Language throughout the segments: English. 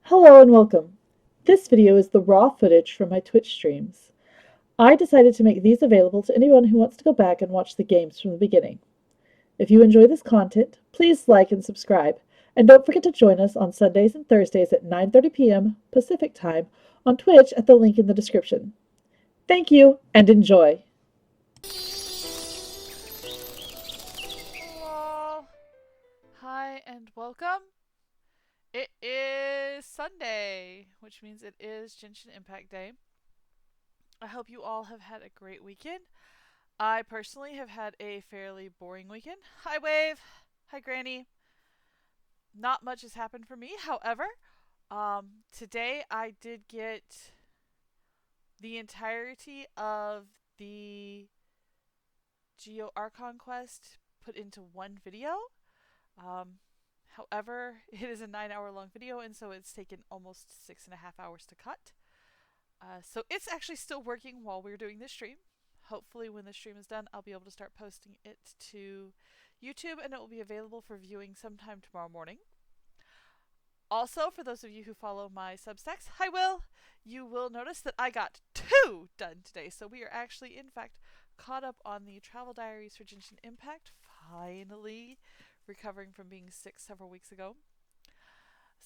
Hello and welcome. This video is the raw footage from my Twitch streams. I decided to make these available to anyone who wants to go back and watch the games from the beginning. If you enjoy this content, please like and subscribe, and don't forget to join us on Sundays and Thursdays at 9:30 p.m. Pacific Time on Twitch at the link in the description. Thank you and enjoy. Hello. Hi and welcome. It is Sunday, which means it is Genshin Impact Day. I hope you all have had a great weekend. I personally have had a fairly boring weekend. Hi, Wave. Hi, Granny. Not much has happened for me. However, today I did get the entirety of the Geo Archon quest put into one video. Um, However, it is a 9 hour long video, and so it's taken almost 6.5 hours to cut. So it's actually still working while we're doing this stream. Hopefully, when the stream is done, I'll be able to start posting it to YouTube, and it will be available for viewing sometime tomorrow morning. Also, for those of you who follow my Substacks, hi Will! You will notice that I got 2 done today, so we are actually, in fact, caught up on the travel diaries for Genshin Impact. Finally, recovering from being sick several weeks ago.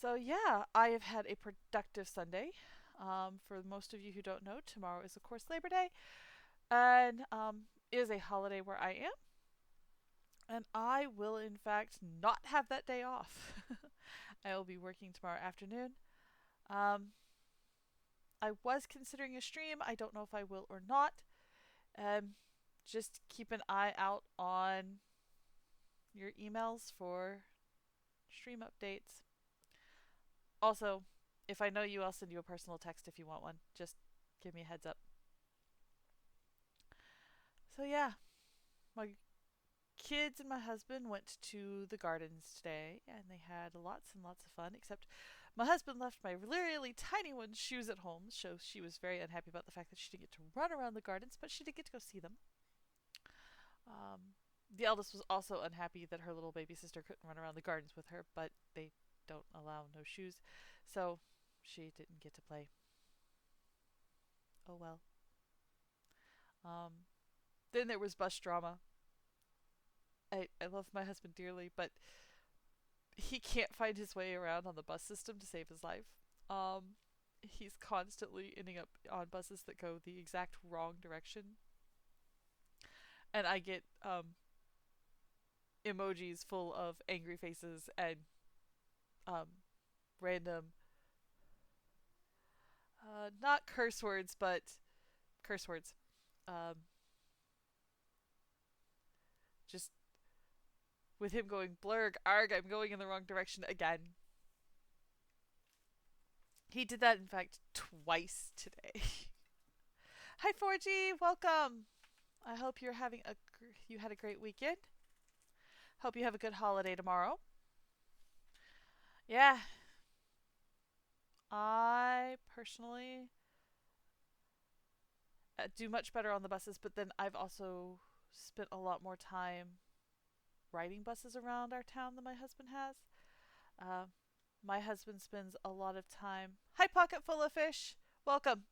So, yeah, I have had a productive Sunday. For most of you who don't know, tomorrow is, of course, Labor Day, and is a holiday where I am. And I will, in fact, not have that day off. I will be working tomorrow afternoon. Um, I was considering a stream. I don't know if I will or not. Um, just keep an eye out on your emails for stream updates. Also, if I know you, I'll send you a personal text if you want one. Just give me a heads up. So, yeah, my kids and my husband went to the gardens today and they had lots and lots of fun, except my husband left my really tiny one's shoes at home, so she was very unhappy about the fact that she didn't get to run around the gardens, but she did get to go see them. The eldest was also unhappy that her little baby sister couldn't run around the gardens with her, but they don't allow no shoes, so she didn't get to play. Oh well. Um, then there was bus drama. I love my husband dearly, but he can't find his way around on the bus system to save his life. He's constantly ending up on buses that go the exact wrong direction, and I get emojis full of angry faces and um, random, not curse words, but curse words. Um, just with him going blurg, arg, I'm going in the wrong direction again. He did that, in fact, twice today. Hi, 4G, welcome. I hope you had a great weekend. Hope you have a good holiday tomorrow. Yeah, I personally do much better on the buses, but then I've also spent a lot more time riding buses around our town than my husband has. Uh, my husband spends a lot of time. Hi, Pocket Full of Fish. Welcome.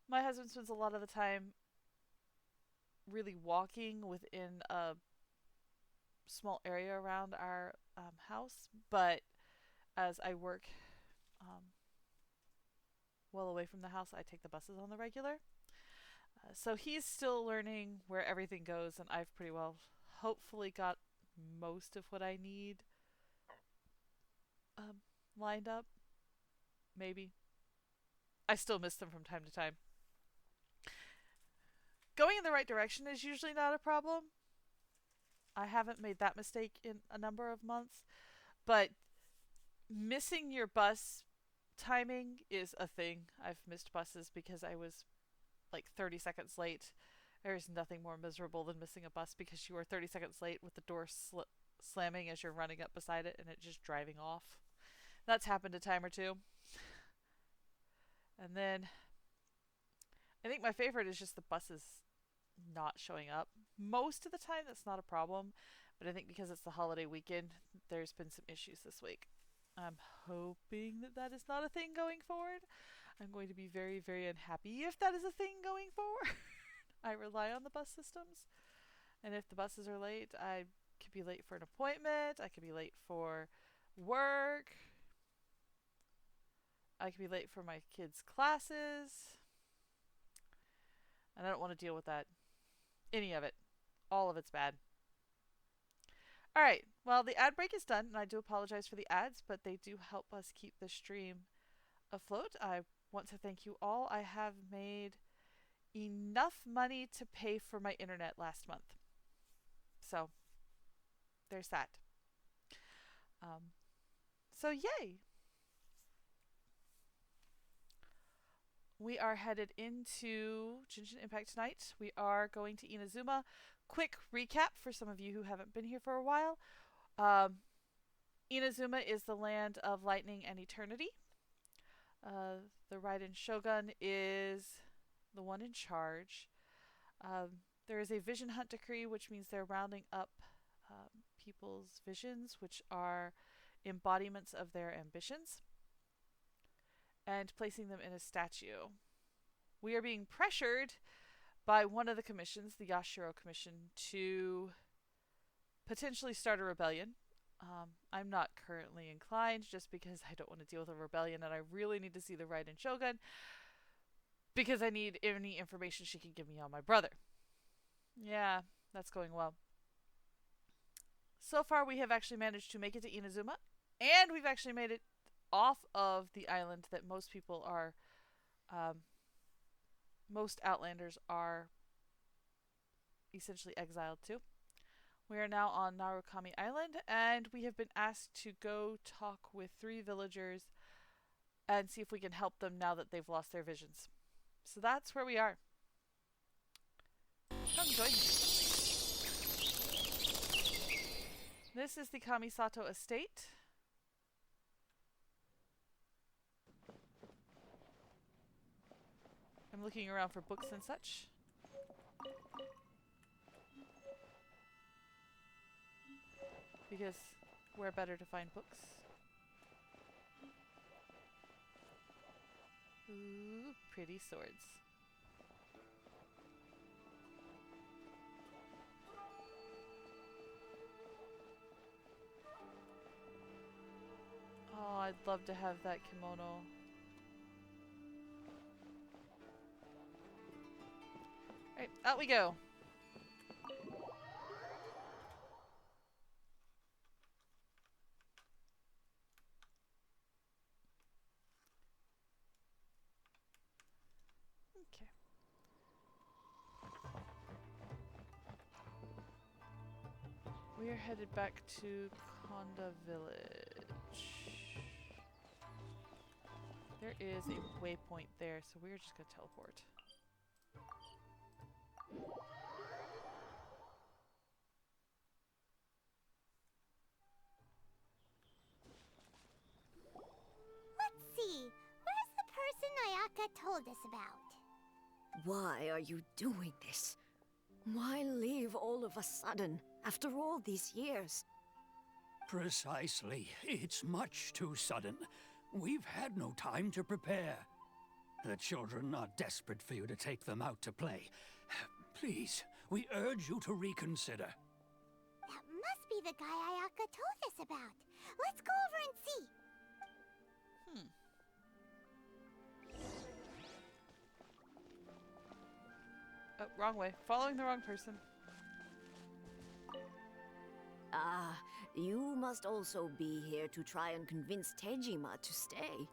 My husband spends a lot of the time really walking within a small area around our house, but as I work um, well away from the house, I take the buses on the regular. So he's still learning where everything goes, and I've pretty well, hopefully, got most of what I need um, lined up. Maybe. I still miss them from time to time. Going in the right direction is usually not a problem. I haven't made that mistake in a number of months, but missing your bus timing is a thing. I've missed buses because I was like 30 seconds late. There is nothing more miserable than missing a bus because you are 30 seconds late with the door slamming as you're running up beside it and it just driving off. That's happened a time or two. And then I think my favorite is just the buses not showing up. Most of the time, that's not a problem. But I think because it's the holiday weekend, there's been some issues this week. I'm hoping that that is not a thing going forward. I'm going to be very, very unhappy if that is a thing going forward. I rely on the bus systems, and if the buses are late, I could be late for an appointment, I could be late for work, I could be late for my kids' classes, and I don't want to deal with that. Any of it. All of it's bad. Alright, well, the ad break is done, and I do apologize for the ads, but they do help us keep the stream afloat. I want to thank you all. I have made enough money to pay for my internet last month. So, there's that. So, yay! We are headed into Genshin Impact tonight. We are going to Inazuma. Quick recap for some of you who haven't been here for a while. Inazuma is the land of lightning and eternity. The Raiden Shogun is the one in charge. There is a vision hunt decree, which means they're rounding up people's visions, which are embodiments of their ambitions, and placing them in a statue. We are being pressured by one of the commissions, the Yashiro Commission, to potentially start a rebellion. I'm not currently inclined just because I don't want to deal with a rebellion, and I really need to see the Raiden Shogun because I need any information she can give me on my brother. Yeah, that's going well. So far, we have actually managed to make it to Inazuma, and we've actually made it off of the island that most people are, most Outlanders are essentially exiled to. We are now on Narukami Island, and we have been asked to go talk with 3 villagers and see if we can help them now that they've lost their visions. So that's where we are. Come join me. This is the Kamisato Estate. I'm looking around for books and such. Because where better to find books? Ooh, pretty swords. Oh, I'd love to have that kimono. Alright, out we go. Okay. We are headed back to Konda Village. There is a waypoint there, so we're just gonna teleport. Let's see. Where's the person Ayaka told us about? Why are you doing this? Why leave all of a sudden, after all these years? Precisely. It's much too sudden. We've had no time to prepare. The children are desperate for you to take them out to play. Please, we urge you to reconsider. That must be the guy Ayaka told us about. Let's go over and see. Oh, wrong way. Following the wrong person. Ah, you must also be here to try and convince Tejima to stay.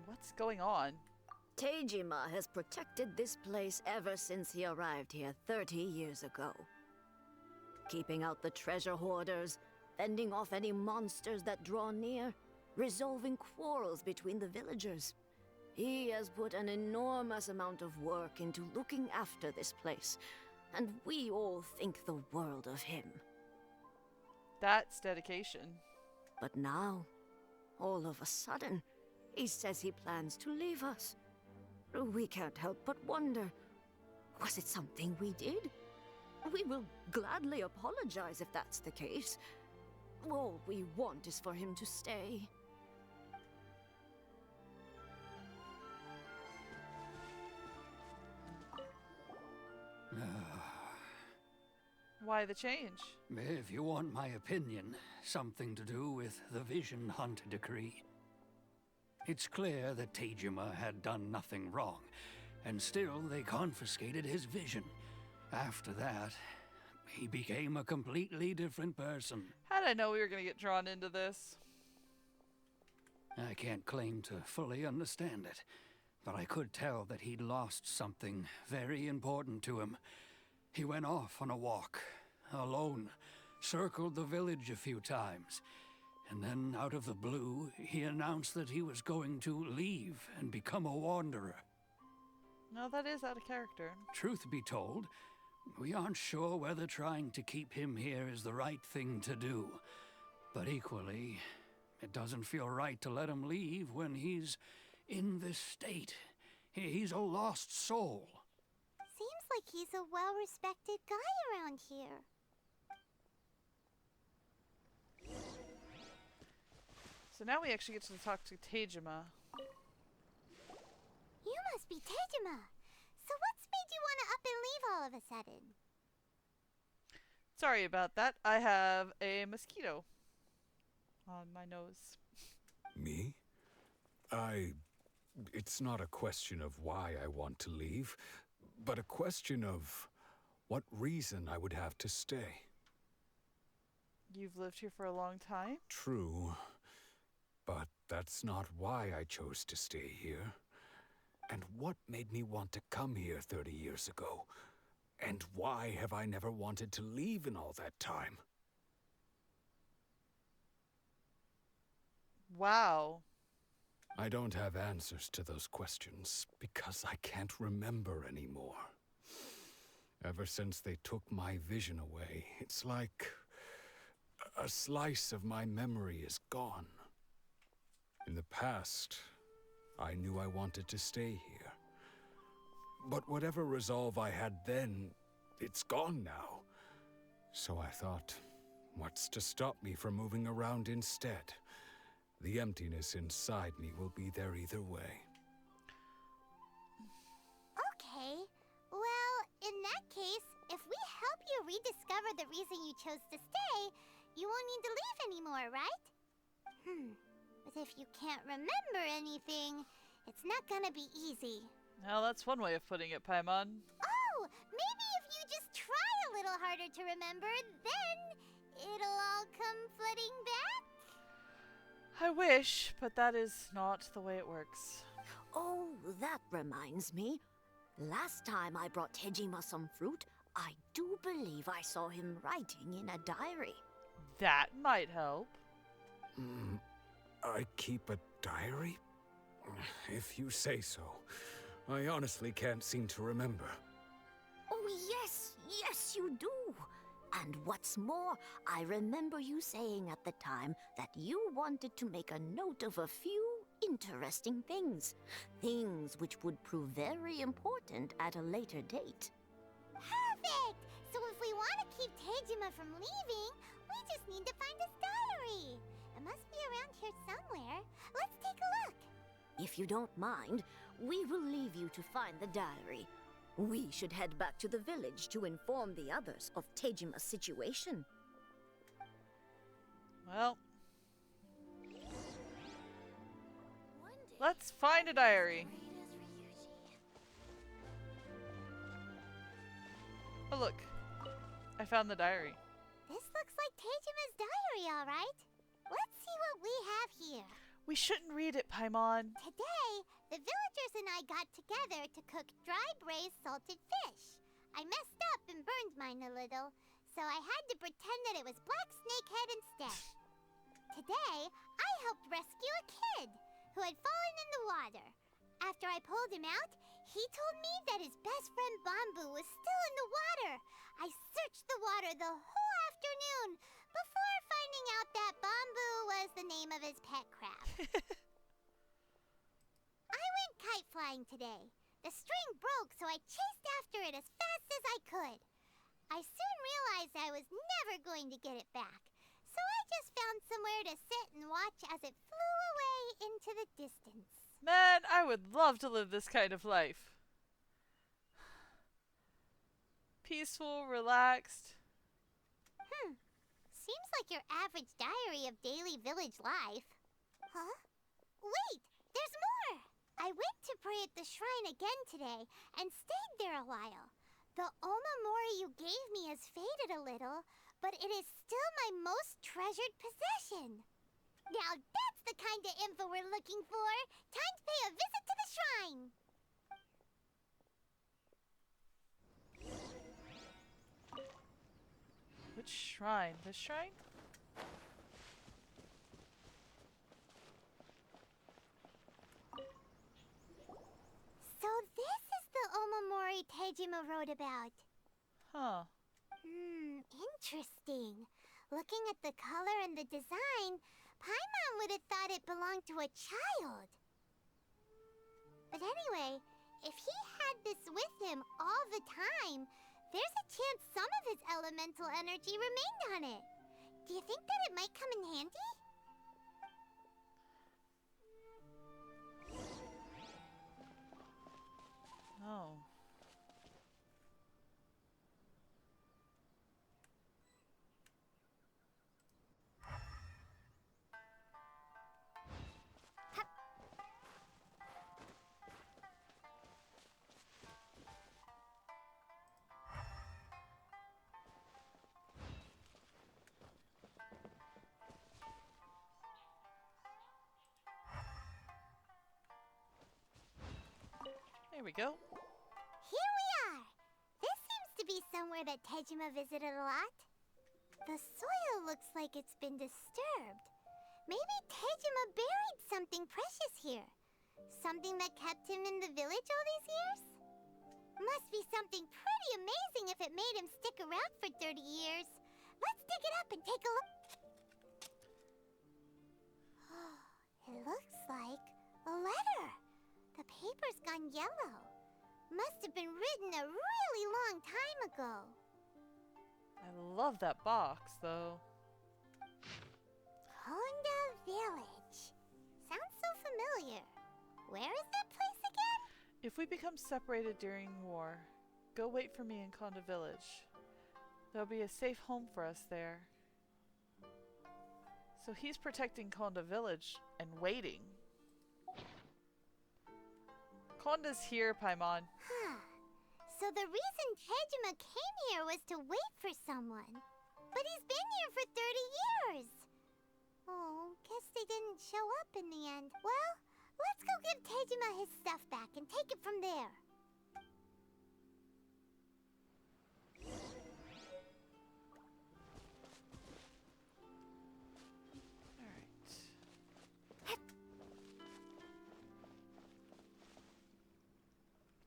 What's going on? Tejima has protected this place ever since he arrived here 30 years ago. Keeping out the treasure hoarders, fending off any monsters that draw near, resolving quarrels between the villagers. He has put an enormous amount of work into looking after this place, and we all think the world of him. That's dedication. But now, all of a sudden, he says he plans to leave us. We can't help but wonder, was it something we did? We will gladly apologize if that's the case. All we want is for him to stay. Why the change? If you want my opinion, something to do with the Vision Hunt decree. It's clear that Tejima had done nothing wrong, and still they confiscated his vision. After that, he became a completely different person. How did I know we were going to get drawn into this? I can't claim to fully understand it, but I could tell that he'd lost something very important to him. He went off on a walk, alone, circled the village a few times, and then out of the blue, he announced that he was going to leave and become a wanderer. No, that is out of character. Truth be told, we aren't sure whether trying to keep him here is the right thing to do. But equally, it doesn't feel right to let him leave when he's in this state. He's a lost soul. Seems like he's a well-respected guy around here. So now we actually get to talk to Tejima. You must be Tejima. So what's made you want to up and leave all of a sudden? Sorry about that. I have a mosquito on my nose. Me? It's not a question of why I want to leave, but a question of what reason I would have to stay. You've lived here for a long time? True, but that's not why I chose to stay here. And what made me want to come here 30 years ago? And why have I never wanted to leave in all that time? Wow. I don't have answers to those questions because I can't remember anymore. Ever since they took my vision away, it's like a slice of my memory is gone. In the past, I knew I wanted to stay here. But whatever resolve I had then, it's gone now. So I thought, what's to stop me from moving around instead? The emptiness inside me will be there either way. Okay. Well, in that case, if we help you rediscover the reason you chose to stay, you won't need to leave anymore, right? But if you can't remember anything, it's not gonna be easy. Well, that's one way of putting it, Paimon. Oh, maybe if you just try a little harder to remember, then it'll all come flooding back? I wish, but that is not the way it works. Oh, that reminds me. Last time I brought Tejima some fruit, I do believe I saw him writing in a diary. That might help. I keep a diary? If you say so. I honestly can't seem to remember. Oh, yes, you do. And what's more, I remember you saying at the time that you wanted to make a note of a few interesting things. Things which would prove very important at a later date. Perfect! So if we want to keep Tejima from leaving, we just need to find his diary. It must be around here somewhere. Let's take a look. If you don't mind, we will leave you to find the diary. We should head back to the village to inform the others of Tejima's situation. Well, let's find a diary. Oh, look. I found the diary. This looks like Tejima's diary, all right. Let's see what we have here. We shouldn't read it, Paimon. Today, the villagers and I got together to cook dry braised salted fish. I messed up and burned mine a little, so I had to pretend that it was black snakehead instead. Today, I helped rescue a kid who had fallen in the water. After I pulled him out, he told me that his best friend Bamboo was still in the water. I searched the water the whole afternoon before finding out that Bamboo was the name of his pet crab. I went kite flying today. The string broke, so I chased after it as fast as I could. I soon realized I was never going to get it back, so I just found somewhere to sit and watch as it flew away into the distance. Man, I would love to live this kind of life. Peaceful, relaxed. Seems like your average diary of daily village life. Huh? Wait! There's more! I went to pray at the shrine again today and stayed there a while. The Omamori you gave me has faded a little, but it is still my most treasured possession. Now that's the kind of info we're looking for. Time to pay a visit to the shrine. Which shrine? This shrine? So this is the Omamori Tejima wrote about. Huh. Interesting. Looking at the color and the design, Paimon would have thought it belonged to a child. But anyway, if he had this with him all the time, there's a chance some of his elemental energy remained on it. Do you think that it might come in handy? Oh. There we go. Here we are! This seems to be somewhere that Tejima visited a lot. The soil looks like it's been disturbed. Maybe Tejima buried something precious here. Something that kept him in the village all these years? Must be something pretty amazing if it made him stick around for 30 years. Let's dig it up and take a look. It looks like a letter. The paper's gone yellow. Must have been written a really long time ago. I love that box, though. Honda Village. Sounds so familiar. Where is that place again? If we become separated during war, go wait for me in Konda Village. There'll be a safe home for us there. So he's protecting Konda Village and waiting. Konda's here, Paimon. So the reason Tejima came here was to wait for someone. But he's been here for 30 years. Oh, guess they didn't show up in the end. Well, let's go give Tejima his stuff back and take it from there. Alright.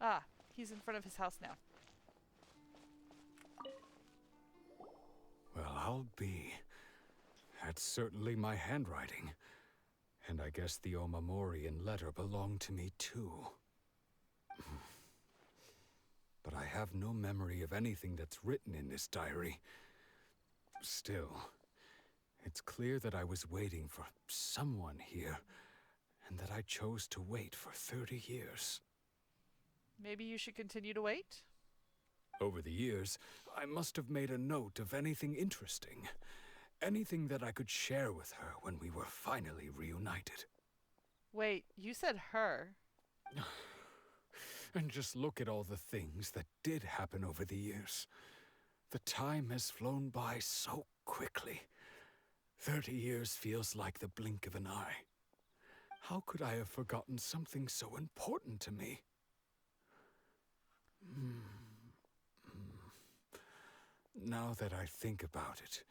Ah, he's in front of his house now. Well, I'll be. That's certainly my handwriting. And I guess the Omamorian letter belonged to me too. But I have no memory of anything that's written in this diary. Still, it's clear that I was waiting for someone here, and that I chose to wait for 30 years. Maybe you should continue to wait? Over the years, I must have made a note of anything interesting. Anything that I could share with her when we were finally reunited. Wait, you said her. And just look at all the things that did happen over the years. The time has flown by so quickly. 30 years feels like the blink of an eye. How could I have forgotten something so important to me? Now that I think about it,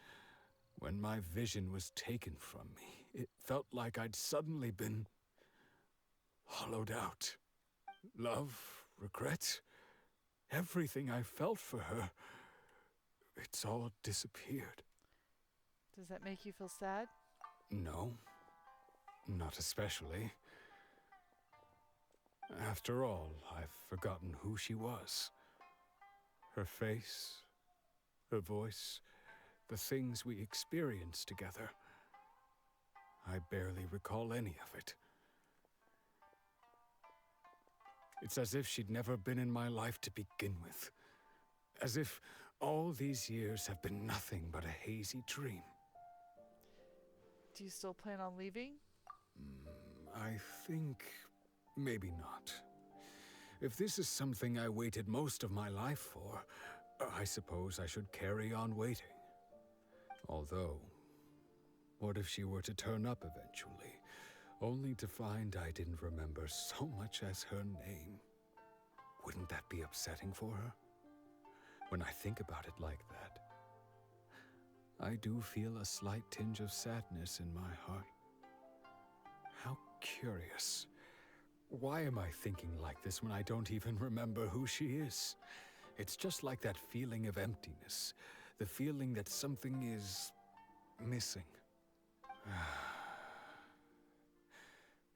when my vision was taken from me, it felt like I'd suddenly been hollowed out. Love, regret, everything I felt for her, it's all disappeared. Does that make you feel sad? No, not especially. After all, I've forgotten who she was. Her face, her voice, the things we experienced together. I barely recall any of it. It's as if she'd never been in my life to begin with. As if All these years have been nothing but a hazy dream. Do you still plan on leaving? I think maybe not. If this is something I waited most of my life for, I suppose I should carry on waiting. Although, what if she were to turn up eventually, only to find I didn't remember so much as her name? Wouldn't that be upsetting for her? When I think about it like that, I do feel a slight tinge of sadness in my heart. How curious. Why am I thinking like this when I don't even remember who she is? It's just like that feeling of emptiness, the feeling that something is missing.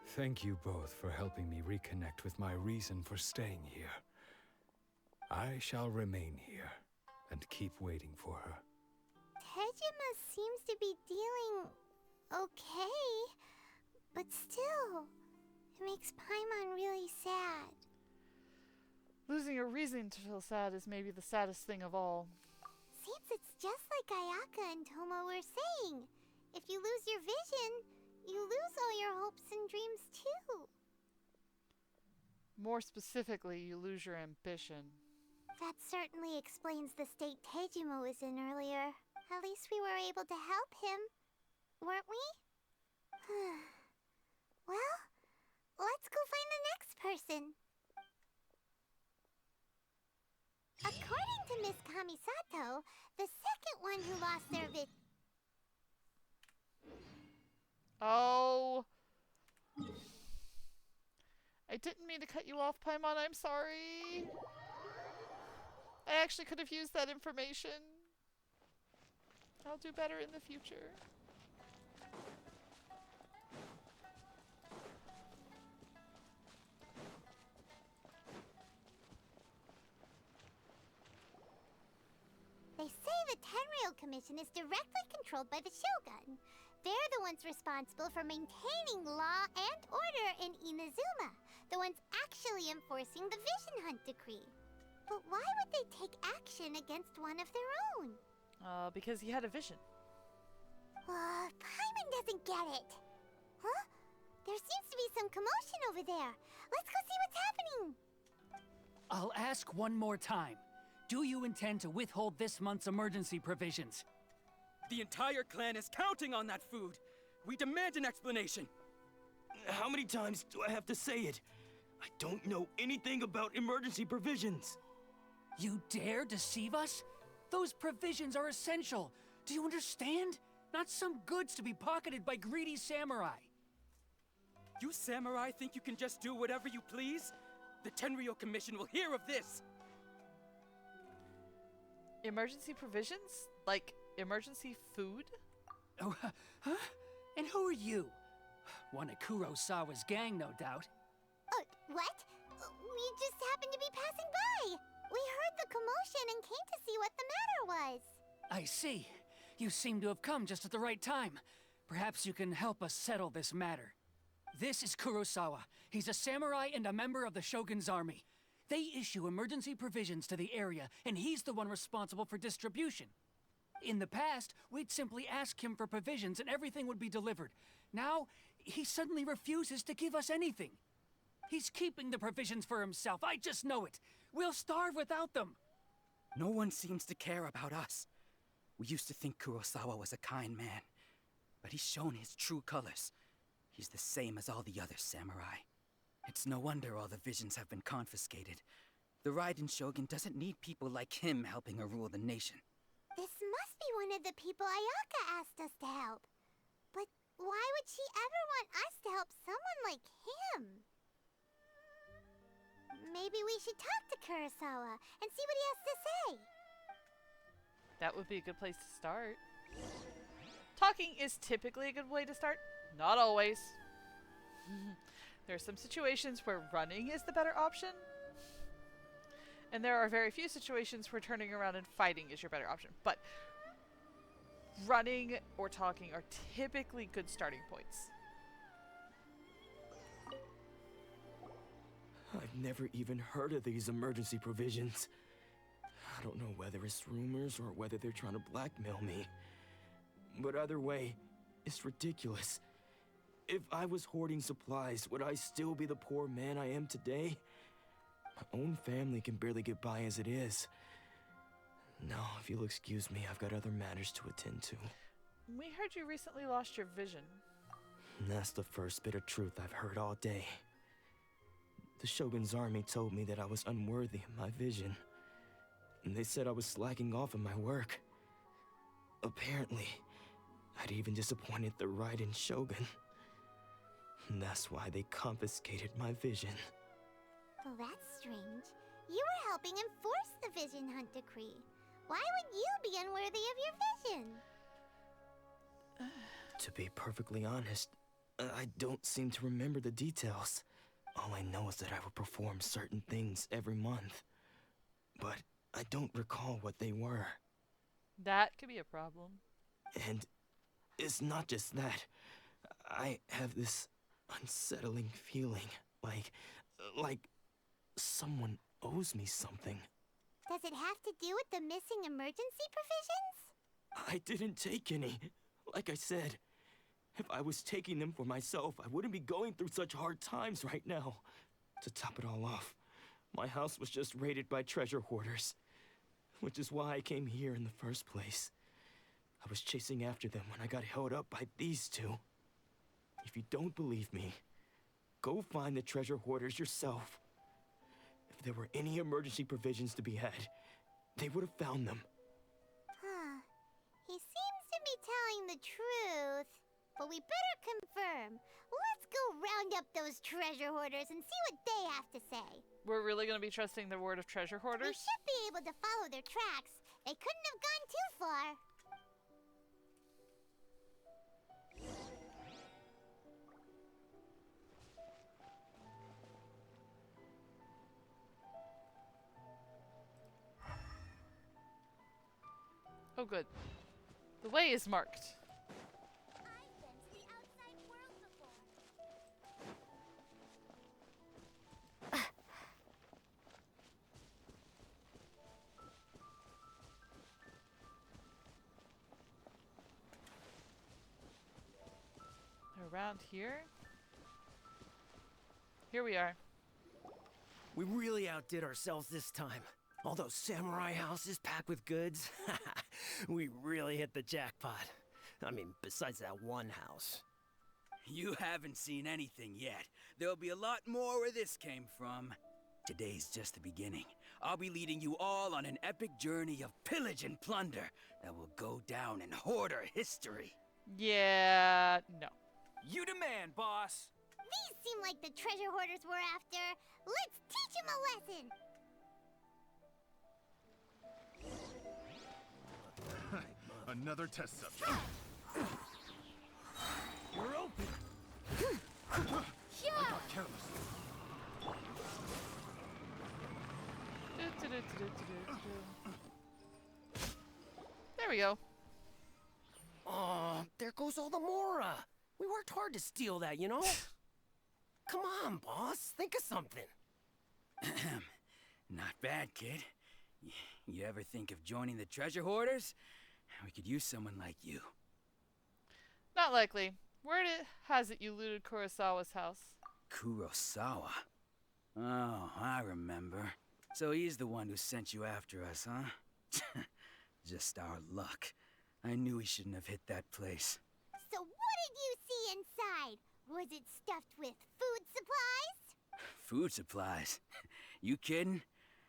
Thank you both for helping me reconnect with my reason for staying here. I shall remain here and keep waiting for her. Tejima seems to be dealing okay, but still, it makes Paimon really sad. Losing a reason to feel sad is maybe the saddest thing of all. Seems it's just like Ayaka and Tomo were saying. If you lose your vision, you lose all your hopes and dreams too. More specifically, you lose your ambition. That certainly explains the state Tejima was in earlier. At least we were able to help him, weren't we? Well, let's go find the next person. According to Miss Kamisato, the second one who lost their Oh. I didn't mean to cut you off, Paimon. I'm sorry. I actually could have used that information. I'll do better in the future. They say the Tenryou Commission is directly controlled by the Shogun. They're the ones responsible for maintaining law and order in Inazuma, the ones actually enforcing the Vision Hunt Decree. But why would they take action against one of their own? Because he had a vision. Paimon doesn't get it. Huh? There seems to be some commotion over there. Let's go see what's happening. I'll ask one more time. Do you intend to withhold this month's emergency provisions? The entire clan is counting on that food. We demand an explanation. How many times do I have to say it? I don't know anything about emergency provisions. You dare deceive us? Those provisions are essential. Do you understand? Not some goods to be pocketed by greedy samurai. You samurai think you can just do whatever you please? The Tenryou Commission will hear of this. Emergency provisions? Like emergency food? Oh, huh? And who are you? One of Kurosawa's gang, no doubt. What? We just happened to be passing by. We heard the commotion and came to see what the matter was. I see. You seem to have come just at the right time. Perhaps you can help us settle this matter. This is Kurosawa. He's a samurai and a member of the Shogun's army. They issue emergency provisions to the area, and he's the one responsible for distribution. In the past, we'd simply ask him for provisions and everything would be delivered. Now, he suddenly refuses to give us anything. He's keeping the provisions for himself, I just know it. We'll starve without them. No one seems to care about us. We used to think Kurosawa was a kind man, but he's shown his true colors. He's the same as all the other samurai. It's no wonder all the visions have been confiscated. The Raiden Shogun doesn't need people like him helping her rule the nation. This must be one of the people Ayaka asked us to help. But why would she ever want us to help someone like him? Maybe we should talk to Kurosawa and see what he has to say. That would be a good place to start. Talking is typically a good way to start. Not always. There are some situations where running is the better option. And there are very few situations where turning around and fighting is your better option. But running or talking are typically good starting points. I've never even heard of these emergency provisions. don't know whether it's rumors or whether they're trying to blackmail me. But either way, it's ridiculous. If I was hoarding supplies, would I still be the poor man I am today? My own family can barely get by as it is. Now, if you'll excuse me, I've got other matters to attend to. We heard you recently lost your vision. And that's the first bit of truth I've heard all day. The Shogun's army told me that I was unworthy of my vision. And they said I was slacking off in my work. Apparently, I'd even disappointed the Raiden Shogun. And that's why they confiscated my vision. Well, that's strange. You were helping enforce the Vision Hunt Decree. Why would you be unworthy of your vision? To be perfectly honest, I don't seem to remember the details. All I know is that I would perform certain things every month. But I don't recall what they were. That could be a problem. And it's not just that. I have this unsettling feeling, like someone owes me something. Does it have to do with the missing emergency provisions? I didn't take any. Like I said, if I was taking them for myself, I wouldn't be going through such hard times right now. To top it all off, my house was just raided by treasure hoarders, which is why I came here in the first place. I was chasing after them when I got held up by these two. If you don't believe me, go find the treasure hoarders yourself. If there were any emergency provisions to be had, they would have found them. Huh. He seems to be telling the truth. But we better confirm. Let's go round up those treasure hoarders and see what they have to say. We're really going to be trusting the word of treasure We hoarders? should be able to follow their tracks. They couldn't have gone too far. Oh, good. The way is marked. I've been to the outside world before. Around here? Here we are. We really outdid ourselves this time. All those samurai houses packed with goods. We really hit the jackpot. I mean, besides that one house. You haven't seen anything yet. There'll be a lot more where this came from. Today's just the beginning. I'll be leading you all on an epic journey of pillage and plunder that will go down in hoarder history. Yeah, no. You demand, boss. These seem like the treasure hoarders we're after. Let's teach them a lesson. Another test subject. You're open. Yeah. Careless. There we go. Oh, there goes all the Mora. We worked hard to steal that, you know? Come on, boss. Think of something. Not bad, kid. You ever think of joining the treasure hoarders? We could use someone like you. Not likely. Word has it you looted Kurosawa's house. Kurosawa? Oh, I remember. So he's the one who sent you after us, huh? Just our luck. I knew he shouldn't have hit that place. So what did you see inside? Was it stuffed with food supplies? Food supplies? You kidding?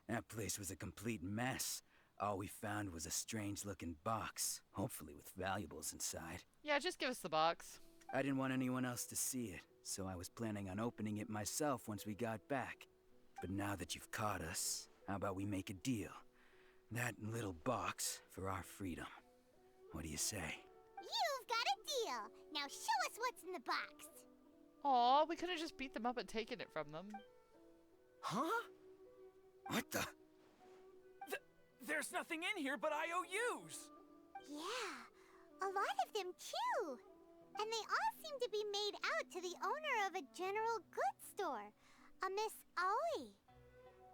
That place was a complete mess. All we found was a strange-looking box, hopefully with valuables inside. Yeah, just give us the box. I didn't want anyone else to see it, so I was planning on opening it myself once we got back. But now that you've caught us, how about we make a deal? That little box for our freedom. What do you say? You've got a deal. Now show us what's in the box. Aw, we could have just beat them up and taken it from them. Huh? What the? There's nothing in here but IOUs. Yeah, a lot of them too. And they all seem to be made out to the owner of a general goods store, a Miss Aoi.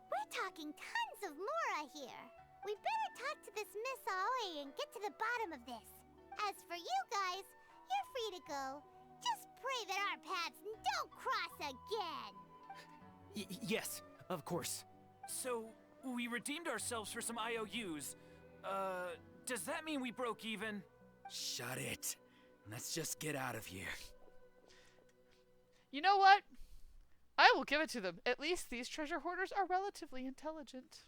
We're talking tons of Mora here. We better talk to this Miss Aoi and get to the bottom of this. As for you guys, you're free to go. Just pray that our paths don't cross again. Yes, of course. So, we redeemed ourselves for some IOUs. Does that mean we broke even? Shut it. Let's just get out of here. You know what? I will give it to them. At least these treasure hoarders are relatively intelligent.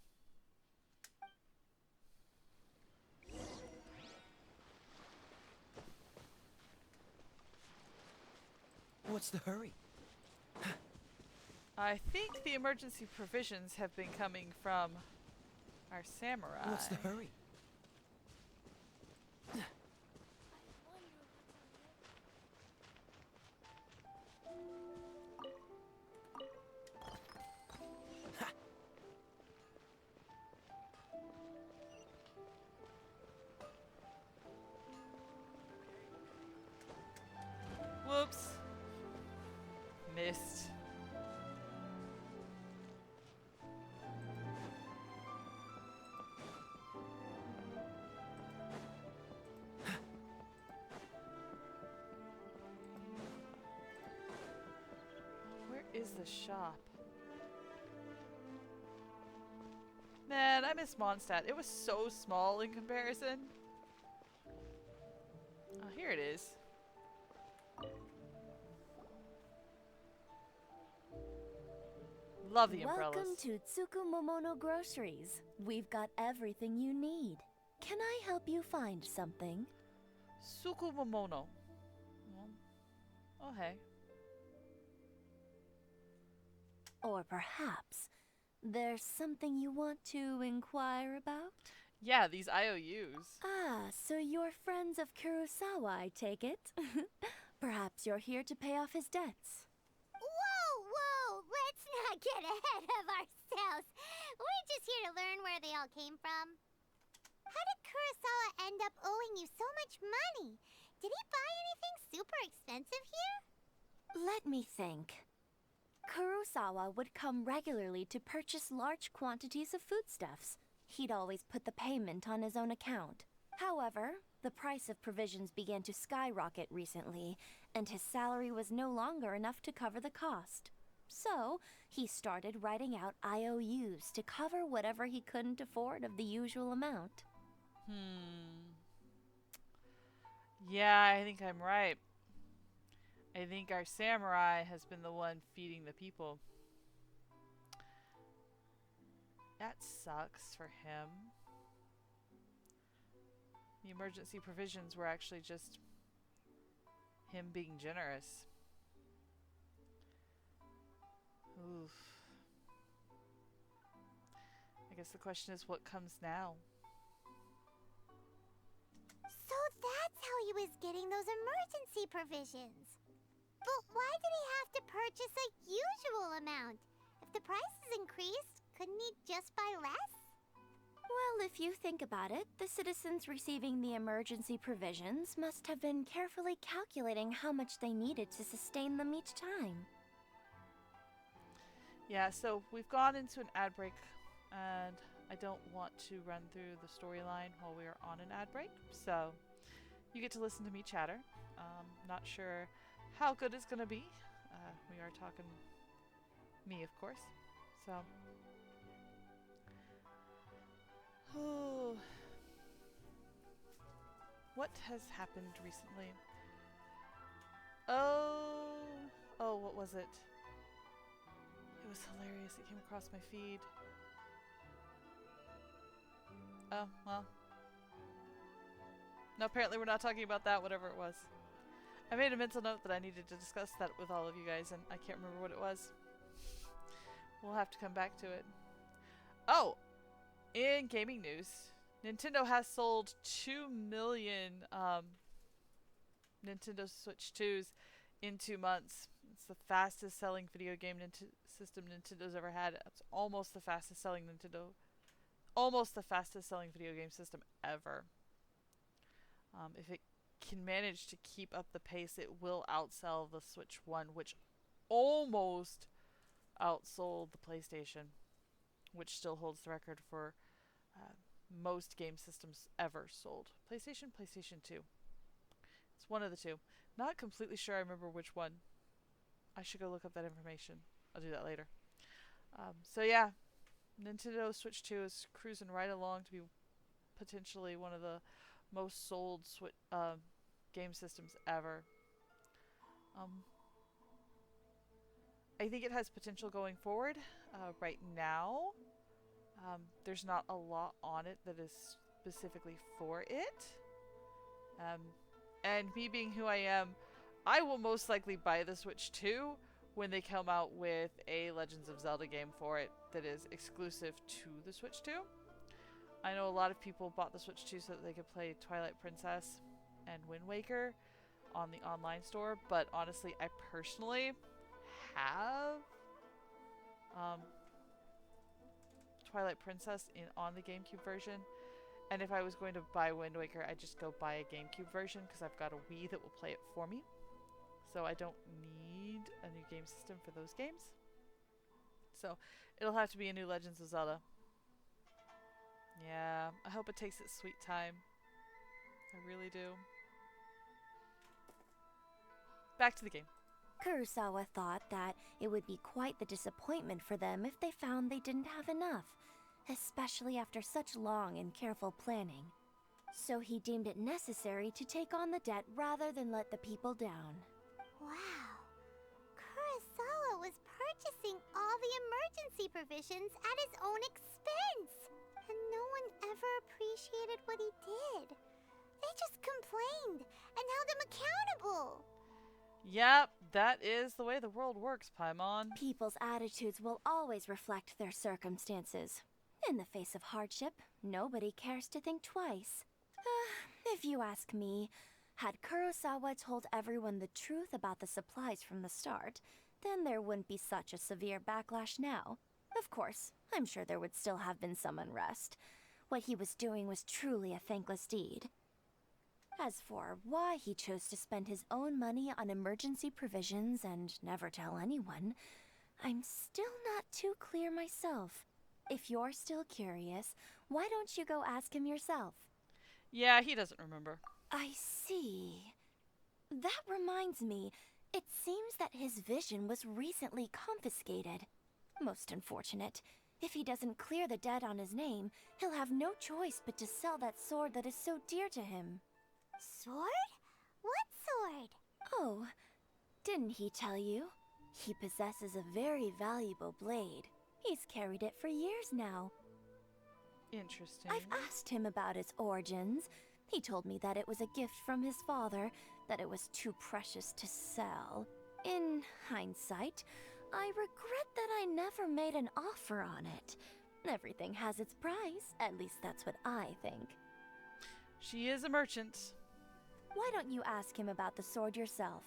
What's the hurry? I think the emergency provisions have been coming from our samurai. What's the hurry? Whoops. Missed. Where is the shop? Man, I miss Mondstadt. It was so small in comparison. Oh, here it is. Love the umbrellas. Welcome to Tsukumomono Groceries. We've got everything you need. Can I help you find something? Tsukumomono. Oh, hey. Or perhaps there's something you want to inquire about? Yeah, these IOUs. Ah, so you're friends of Kurosawa, I take it? Perhaps you're here to pay off his debts. Whoa! Let's not get ahead of ourselves. We're just here to learn where they all came from. How did Kurosawa end up owing you so much money? Did he buy anything super expensive here? Let me think. Kurosawa would come regularly to purchase large quantities of foodstuffs. He'd always put the payment on his own account. However, the price of provisions began to skyrocket recently, and his salary was no longer enough to cover the cost. So, he started writing out IOUs to cover whatever he couldn't afford of the usual amount. Yeah, I think I'm right. I think our samurai has been the one feeding the people. That sucks for him. The emergency provisions were actually just him being generous. Oof. I guess the question is, what comes now? So that's how he was getting those emergency provisions. But why did he have to purchase a usual amount? If the price is increased, couldn't he just buy less? Well, if you think about it, the citizens receiving the emergency provisions must have been carefully calculating how much they needed to sustain them each time. Yeah, so we've gone into an ad break, and I don't want to run through the storyline while we are on an ad break, so you get to listen to me chatter. Not sure how good it's going to be. We are talking me, of course, so... What has happened recently? Oh, what was it? It was hilarious. It came across my feed. Oh, well. No, apparently we're not talking about that, whatever it was. I made a mental note that I needed to discuss that with all of you guys, and I can't remember what it was. We'll have to come back to it. Oh! In gaming news, Nintendo has sold 2 million Nintendo Switch 2s in 2 months. It's the fastest selling video game system Nintendo's ever had. It's almost the fastest selling video game system ever. If it can manage to keep up the pace, it will outsell the Switch 1, which almost outsold the PlayStation, which still holds the record for most game systems ever sold. PlayStation, PlayStation 2. It's one of the two. Not completely sure I remember which one. I should go look up that information. I'll do that later. So yeah, Nintendo Switch 2 is cruising right along to be potentially one of the most sold game systems ever. I think it has potential going forward. Right now, there's not a lot on it that is specifically for it. And me being who I am, I will most likely buy the Switch 2 when they come out with a Legends of Zelda game for it that is exclusive to the Switch 2. I know a lot of people bought the Switch 2 so that they could play Twilight Princess and Wind Waker on the online store, but honestly, I personally have Twilight Princess on the GameCube version, and if I was going to buy Wind Waker, I'd just go buy a GameCube version because I've got a Wii that will play it for me. So I don't need a new game system for those games. So it'll have to be a new Legends of Zelda. Yeah, I hope it takes its sweet time. I really do. Back to the game. Kurosawa thought that it would be quite the disappointment for them if they found they didn't have enough, especially after such long and careful planning. So he deemed it necessary to take on the debt rather than let the people down. Wow. Kurosawa was purchasing all the emergency provisions at his own expense. And no one ever appreciated what he did. They just complained and held him accountable. Yep, that is the way the world works, Paimon. People's attitudes will always reflect their circumstances. In the face of hardship, nobody cares to think twice. If you ask me, had Kurosawa told everyone the truth about the supplies from the start, then there wouldn't be such a severe backlash now. Of course, I'm sure there would still have been some unrest. What he was doing was truly a thankless deed. As for why he chose to spend his own money on emergency provisions and never tell anyone, I'm still not too clear myself. If you're still curious, why don't you go ask him yourself? Yeah, he doesn't remember. I see. That reminds me, it seems that his vision was recently confiscated. Most unfortunate. If he doesn't clear the debt on his name, he'll have no choice but to sell that sword that is so dear to him. Sword? What sword? Oh, didn't he tell you? He possesses a very valuable blade. He's carried it for years now. Interesting. I've asked him about its origins. He told me that it was a gift from his father, that it was too precious to sell. In hindsight, I regret that I never made an offer on it. Everything has its price, at least that's what I think. She is a merchant. Why don't you ask him about the sword yourself?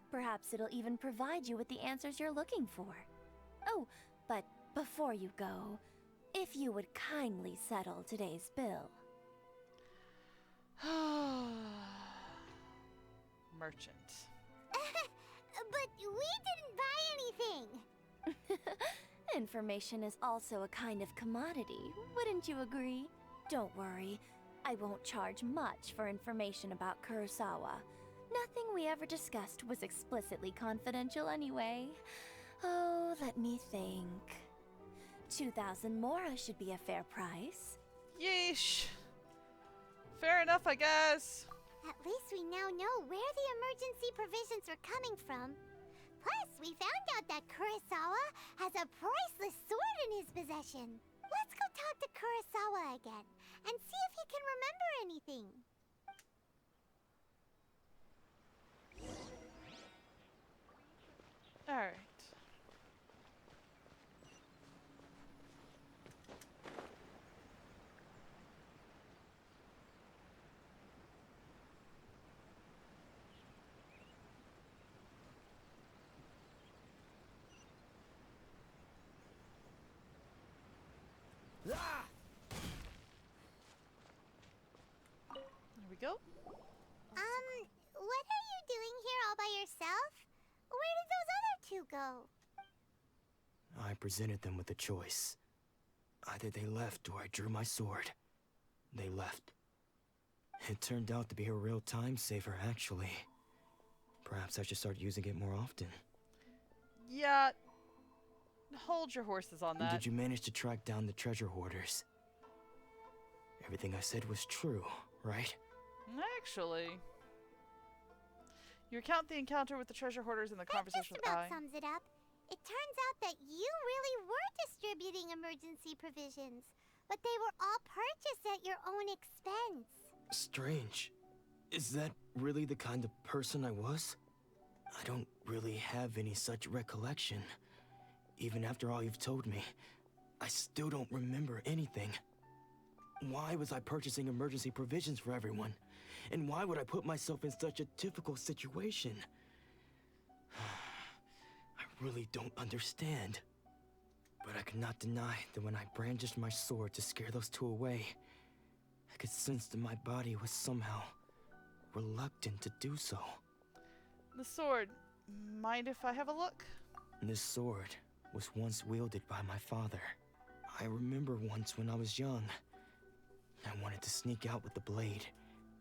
Perhaps it'll even provide you with the answers you're looking for. Oh, but before you go, if you would kindly settle today's bill. Merchant. But we didn't buy anything. Information is also a kind of commodity, wouldn't you agree? Don't worry, I won't charge much for information about Kurosawa. Nothing we ever discussed was explicitly confidential anyway. Oh, let me think. 2,000 mora should be a fair price. Yeesh. Fair enough, I guess. At least we now know where the emergency provisions are coming from. Plus, we found out that Kurosawa has a priceless sword in his possession. Let's go talk to Kurosawa again and see if he can remember anything. Alright. Ah! There we go. What are you doing here all by yourself? Where did those other two go? I presented them with a choice. Either they left or I drew my sword. they left. It turned out to be a real time saver, actually. Perhaps I should start using it more often. Yeah. Hold your horses on that. Did you manage to track down the treasure hoarders? Everything I said was true, right? Actually. You recount the encounter with the treasure hoarders and the conversation with That just I. about sums it up. It turns out that you really were distributing emergency provisions, but they were all purchased at your own expense. Strange. Is that really the kind of person I was? I don't really have any such recollection. Even after all you've told me, I still don't remember anything. Why was I purchasing emergency provisions for everyone? And why would I put myself in such a difficult situation? I really don't understand. But I could not deny that when I brandished my sword to scare those two away, I could sense that my body was somehow reluctant to do so. The sword. Mind if I have a look? This sword was once wielded by my father. I remember once when I was young, I wanted to sneak out with the blade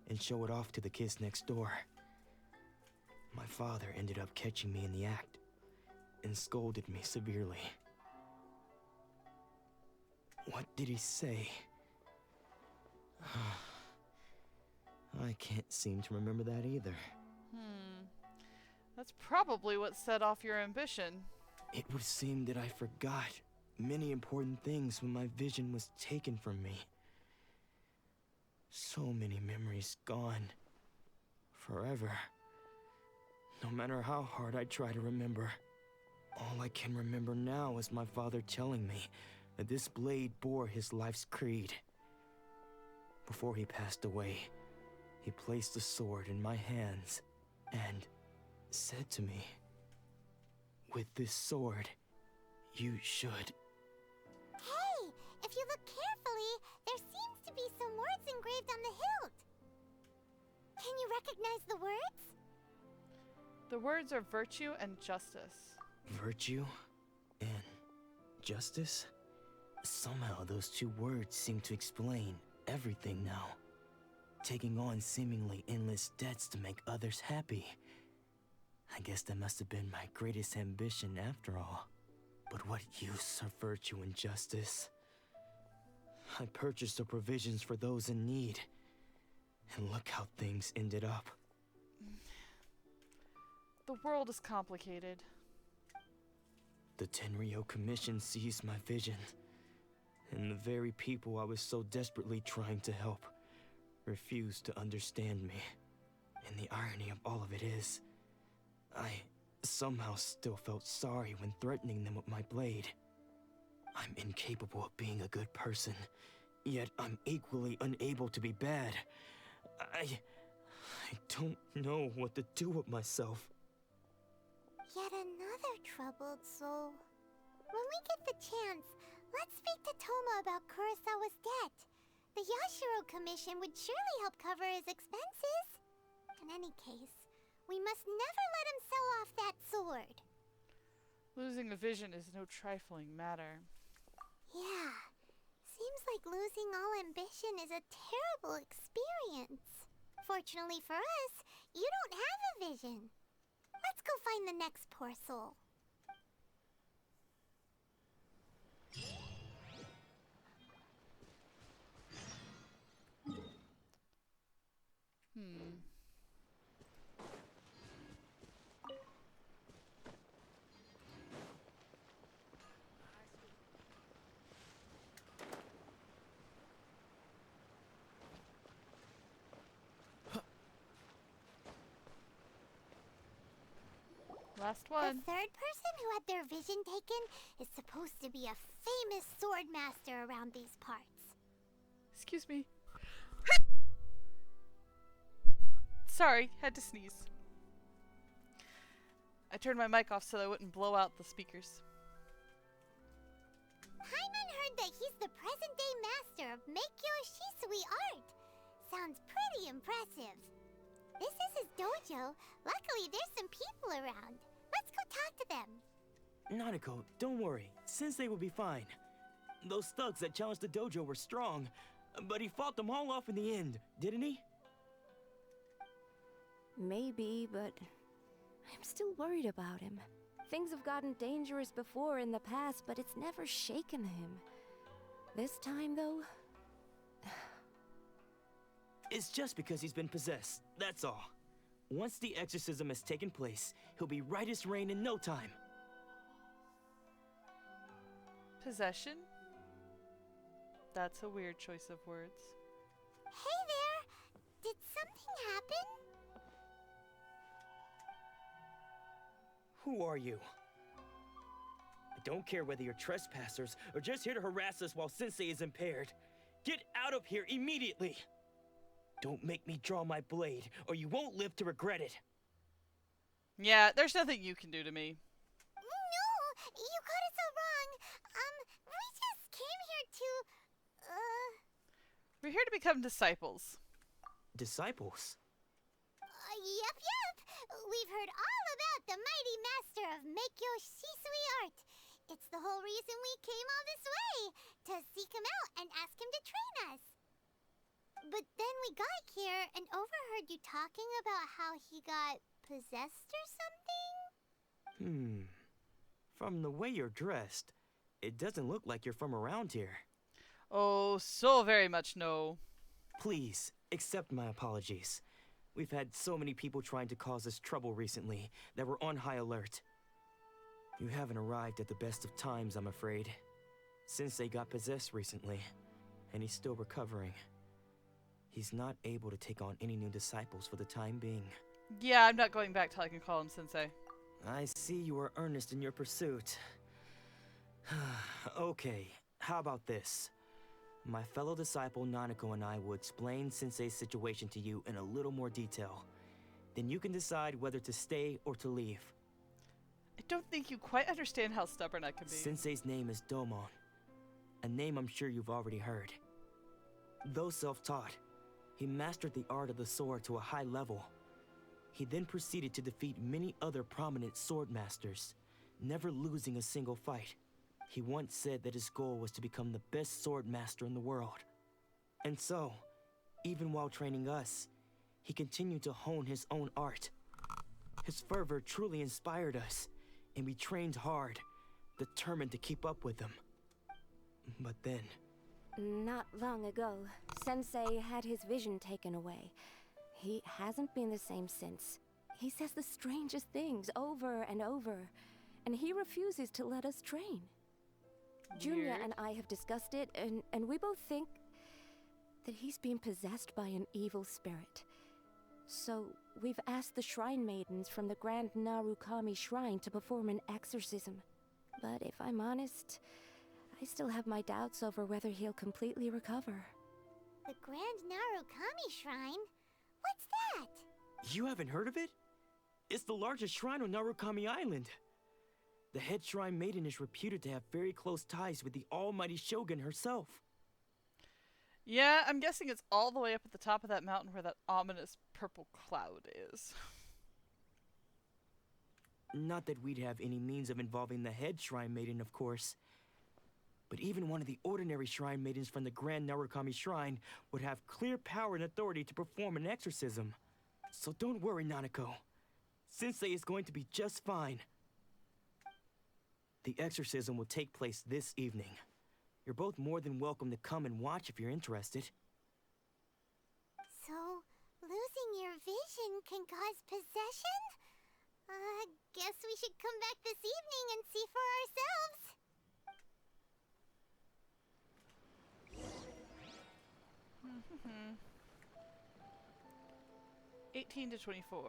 and show it off to the kids next door. My father ended up catching me in the act and scolded me severely. What did he say? I can't seem to remember that either. That's probably what set off your ambition. It would seem that I forgot many important things when my vision was taken from me. So many memories gone. Forever. No matter how hard I try to remember, all I can remember now is my father telling me that this blade bore his life's creed. Before he passed away, he placed the sword in my hands and said to me, "With this sword, you should." Hey, if you look carefully, there seems to be some words engraved on the hilt. Can you recognize the words? The words are virtue and justice. Virtue and justice? Somehow those two words seem to explain everything now. Taking on seemingly endless debts to make others happy. I guess that must have been my greatest ambition after all. But what use are virtue and justice? I purchased the provisions for those in need. And look how things ended up. The world is complicated. The Tenryo Commission seized my vision. And the very people I was so desperately trying to help refused to understand me. And the irony of all of it is, I somehow still felt sorry when threatening them with my blade. I'm incapable of being a good person, yet I'm equally unable to be bad. I don't know what to do with myself. Yet another troubled soul. When we get the chance, let's speak to Toma about Kurosawa's debt. The Yashiro Commission would surely help cover his expenses. In any case, we must never let him sell off that sword. Losing a vision is no trifling matter. Yeah, seems like losing all ambition is a terrible experience. Fortunately for us, you don't have a vision. Let's go find the next poor soul. Last one. The third person who had their vision taken is supposed to be a famous sword master around these parts. Excuse me. Sorry, had to sneeze. I turned my mic off so I wouldn't blow out the speakers. Paimon heard that he's the present-day master of Meikyo Shisui art. Sounds pretty impressive. This is his dojo. Luckily, there's some people around. Let's go talk to them. Nanako, don't worry. Sensei will be fine. Those thugs that challenged the dojo were strong. But he fought them all off in the end, didn't he? Maybe, but I'm still worried about him. Things have gotten dangerous before in the past, but it's never shaken him. This time, though, It's just because he's been possessed, that's all. Once the exorcism has taken place, he'll be right as rain in no time. Possession? That's a weird choice of words. Hey there! Did something happen? Who are you? I don't care whether you're trespassers or just here to harass us while Sensei is impaired. Get out of here immediately! Don't make me draw my blade, or you won't live to regret it. Yeah, there's nothing you can do to me. No, you got it so wrong. We just came here to, We're here to become disciples. Disciples? Yep. We've heard all about the mighty master of Meikyo Shisui art. It's the whole reason we came all this way, to seek him out and ask him to train us. But then we got here and overheard you talking about how he got possessed or something? From the way you're dressed, it doesn't look like you're from around here. Oh, so very much no. Please, accept my apologies. We've had so many people trying to cause us trouble recently that we're on high alert. You haven't arrived at the best of times, I'm afraid. Sensei got possessed recently, and he's still recovering. He's not able to take on any new disciples for the time being. Yeah, I'm not going back till I can call him Sensei. I see you are earnest in your pursuit. Okay, how about this? My fellow disciple Nanako and I will explain Sensei's situation to you in a little more detail. Then you can decide whether to stay or to leave. I don't think you quite understand how stubborn I can be. Sensei's name is Domon, a name I'm sure you've already heard. Though self-taught, he mastered the art of the sword to a high level. He then proceeded to defeat many other prominent sword masters, never losing a single fight. He once said that his goal was to become the best sword master in the world. And so, even while training us, he continued to hone his own art. His fervor truly inspired us, and we trained hard, determined to keep up with him. But then... not long ago, Sensei had his vision taken away. He hasn't been the same since. He says the strangest things over and over, and he refuses to let us train. Junya Weird. and I have discussed it, and we both think that he's being possessed by an evil spirit. So, we've asked the shrine maidens from the Grand Narukami Shrine to perform an exorcism. But if I'm honest, I still have my doubts over whether he'll completely recover. The Grand Narukami Shrine? What's that? You haven't heard of it? It's the largest shrine on Narukami Island. The head shrine maiden is reputed to have very close ties with the almighty Shogun herself. Yeah, I'm guessing it's all the way up at the top of that mountain where that ominous purple cloud is. Not that we'd have any means of involving the head shrine maiden, of course. But even one of the ordinary shrine maidens from the Grand Narukami Shrine would have clear power and authority to perform an exorcism. So don't worry, Nanako. Sensei is going to be just fine. The exorcism will take place this evening. You're both more than welcome to come and watch if you're interested. So, losing your vision can cause possession? Guess we should come back this evening and see for ourselves. 18 to 24.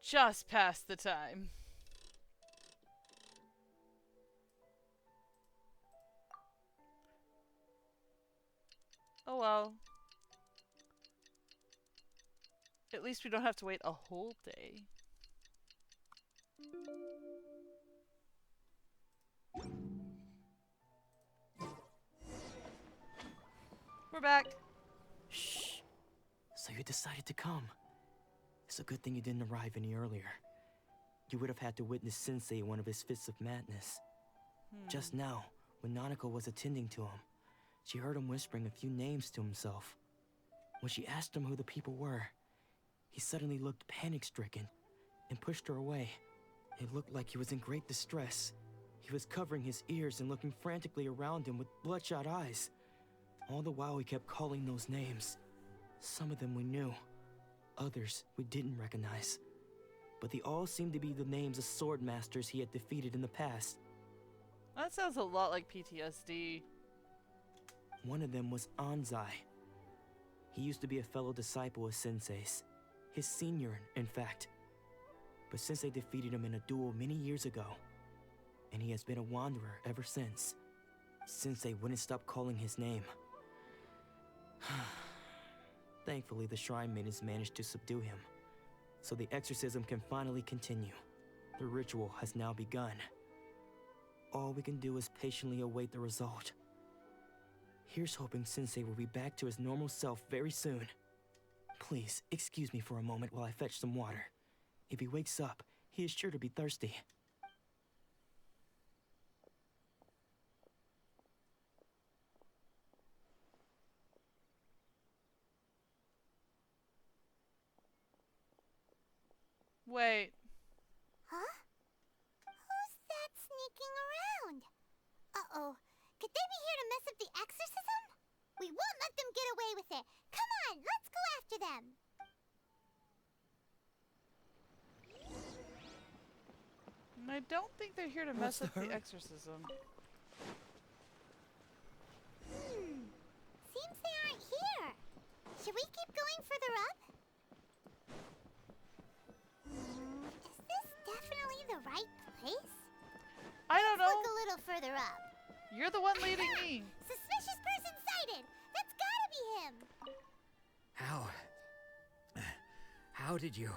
Just past the time. Oh well. At least we don't have to wait a whole day. We're back. Shh. So you decided to come. It's a good thing you didn't arrive any earlier. you would have had to witness Sensei in one of his fits of madness. Just now, when Nanako was attending to him, she heard him whispering a few names to himself. When she asked him who the people were, he suddenly looked panic-stricken and pushed her away. It looked like he was in great distress. He was covering his ears and looking frantically around him with bloodshot eyes. All the while he kept calling those names. Some of them we knew, others we didn't recognize. But they all seemed to be the names of sword masters he had defeated in the past. That sounds a lot like PTSD. One of them was Anzai. He used to be a fellow disciple of Sensei's. His senior, in fact. But Sensei defeated him in a duel many years ago. And he has been a wanderer ever since. Sensei wouldn't stop calling his name. Thankfully, the Shrine Maidens managed to subdue him. So the exorcism can finally continue. The ritual has now begun. All we can do is patiently await the result. Here's hoping Sensei will be back to his normal self very soon. Please, excuse me for a moment while I fetch some water. If he wakes up, he is sure to be thirsty. Wait. Huh? Who's that sneaking around? Uh-oh. Could they be here to mess up the exorcism? We won't let them get away with it. Come on, let's go after them. I don't think they're here to mess What's up the the hurry? exorcism. Seems they aren't here. Should we keep going further up? Is this definitely the right place? I don't Let's know. look a little further up. You're the one leading me. Suspicious person sighted. That's gotta be him. How did you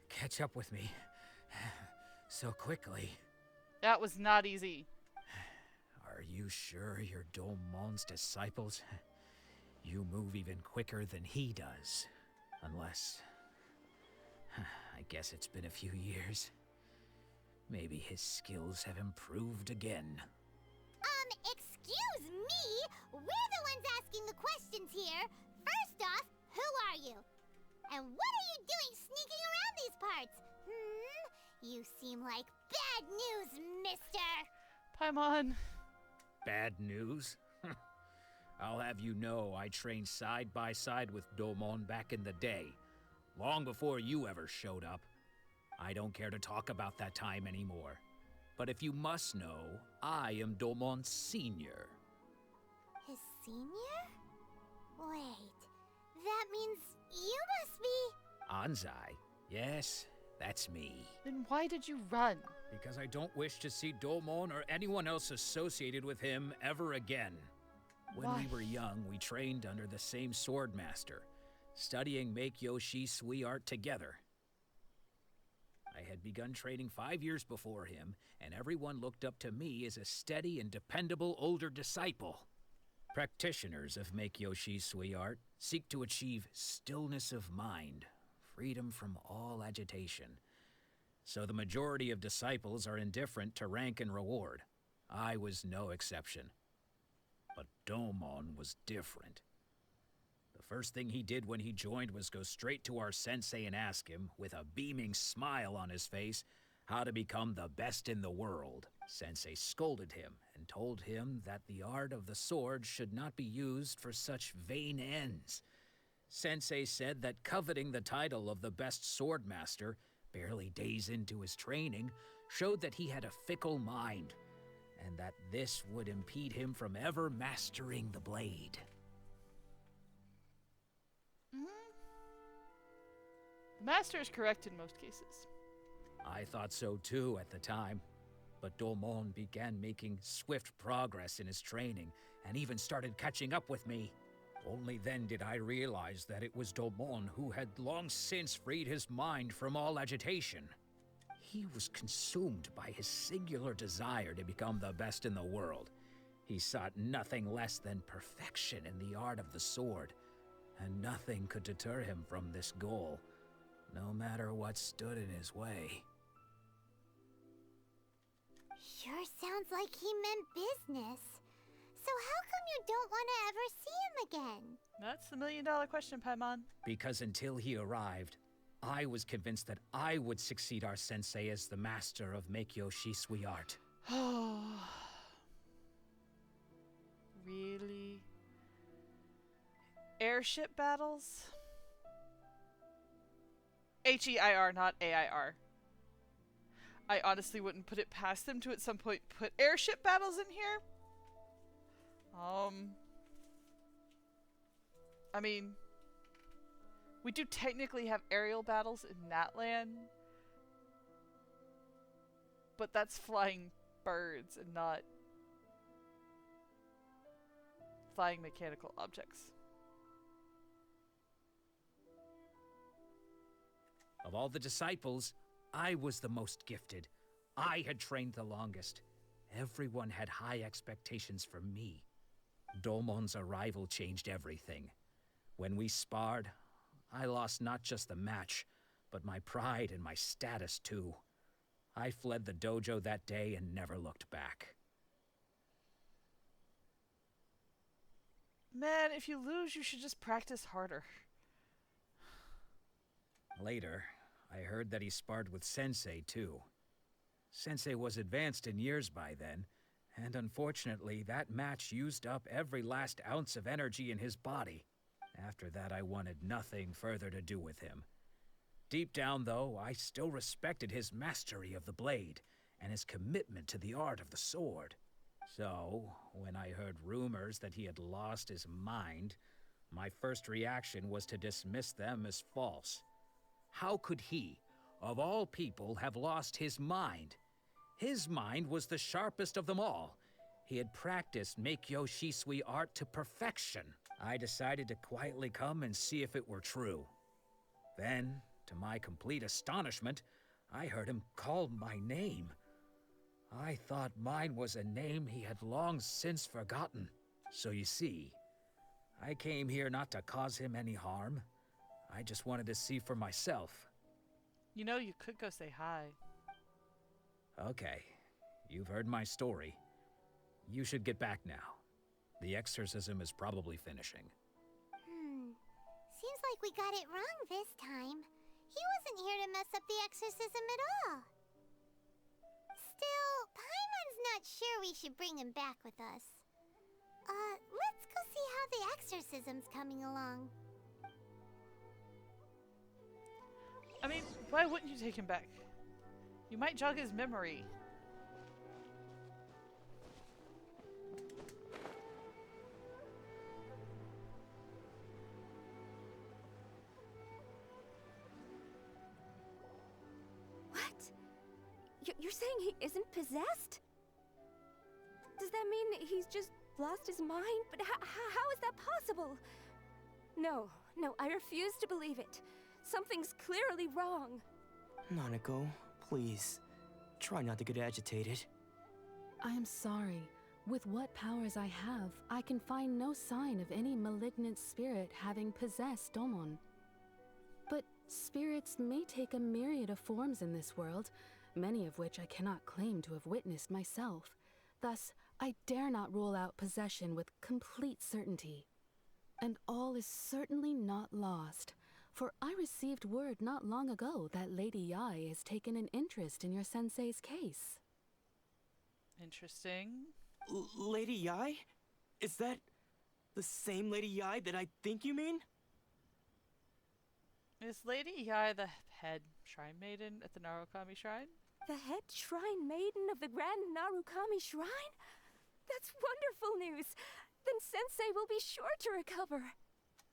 catch up with me so quickly? That was not easy. Are you sure you're Domon's disciples? You move even quicker than he does. Unless... I guess it's been a few years. Maybe his skills have improved again. Excuse me? We're the ones asking the questions here. First off, who are you? And what are you doing sneaking around these parts? You seem like bad news, mister. Paimon. Bad news? I'll have you know I trained side by side with Domon back in the day, long before you ever showed up. I don't care to talk about that time anymore. But if you must know, I am Domon's senior. His senior? Wait, that means you must be... Anzai? Yes, that's me. Then why did you run? Because I don't wish to see Domon or anyone else associated with him ever again. When we Why? were young, we trained under the same sword master, studying Make-Yoshi Sui art together. I had begun training 5 years before him, and everyone looked up to me as a steady and dependable older disciple. Practitioners of Make-Yoshi Sui art seek to achieve stillness of mind, freedom from all agitation. So the majority of disciples are indifferent to rank and reward. I was no exception. But Domon was different. The first thing he did when he joined was go straight to our sensei and ask him, with a beaming smile on his face, how to become the best in the world. Sensei scolded him and told him that the art of the sword should not be used for such vain ends. Sensei said that coveting the title of the best sword master, barely days into his training, showed that he had a fickle mind, and that this would impede him from ever mastering the blade. The master is correct in most cases. I thought so too at the time, but Domon began making swift progress in his training and even started catching up with me. Only then did I realize that it was Domon who had long since freed his mind from all agitation. He was consumed by his singular desire to become the best in the world. He sought nothing less than perfection in the art of the sword, and nothing could deter him from this goal, no matter what stood in his way. Sure sounds like he meant business. So how come you don't want to ever see him again? That's the million-dollar question, Paimon. Because until he arrived, I was convinced that I would succeed our sensei as the master of Meikyo Shisui art. Really? Airship battles? H-E-I-R, not A-I-R. I honestly wouldn't put it past them to at some point put airship battles in here. I mean, we do technically have aerial battles in Natlan, but that's flying birds and not flying mechanical objects. Of all the disciples, I was the most gifted. I had trained the longest. Everyone had high expectations for me. Domon's arrival changed everything. When we sparred, I lost not just the match, but my pride and my status too. I fled the dojo that day and never looked back. Man, if you lose, you should just practice harder. Later, I heard that he sparred with Sensei too. Sensei was advanced in years by then, and unfortunately, that match used up every last ounce of energy in his body. After that, I wanted nothing further to do with him. Deep down, though, I still respected his mastery of the blade and his commitment to the art of the sword. So, when I heard rumors that he had lost his mind, my first reaction was to dismiss them as false. How could he, of all people, have lost his mind? His mind was the sharpest of them all. He had practiced Meikyo Shisui art to perfection. I decided to quietly come and see if it were true. Then, to my complete astonishment, I heard him call my name. I thought mine was a name he had long since forgotten. So you see, I came here not to cause him any harm. I just wanted to see for myself. You know, you could go say hi. Okay, you've heard my story. You should get back now. The exorcism is probably finishing. Seems like we got it wrong this time. He wasn't here to mess up the exorcism at all. Still, Paimon's not sure we should bring him back with us. Let's go see how the exorcism's coming along. I mean, why wouldn't you take him back? You might jog his memory. What? You're saying he isn't possessed? Does that mean he's just lost his mind? But how is that possible? No, I refuse to believe it. Something's clearly wrong. Nanako, please. Try not to get agitated. I am sorry. With what powers I have, I can find no sign of any malignant spirit having possessed Domon. But spirits may take a myriad of forms in this world, many of which I cannot claim to have witnessed myself. Thus, I dare not rule out possession with complete certainty. And all is certainly not lost, for I received word not long ago that Lady Yae has taken an interest in your sensei's case. Interesting. Lady Yae? Is that the same Lady Yae that I think you mean? Is Lady Yae the head shrine maiden at the Narukami Shrine? The head shrine maiden of the Grand Narukami Shrine? That's wonderful news! Then Sensei will be sure to recover.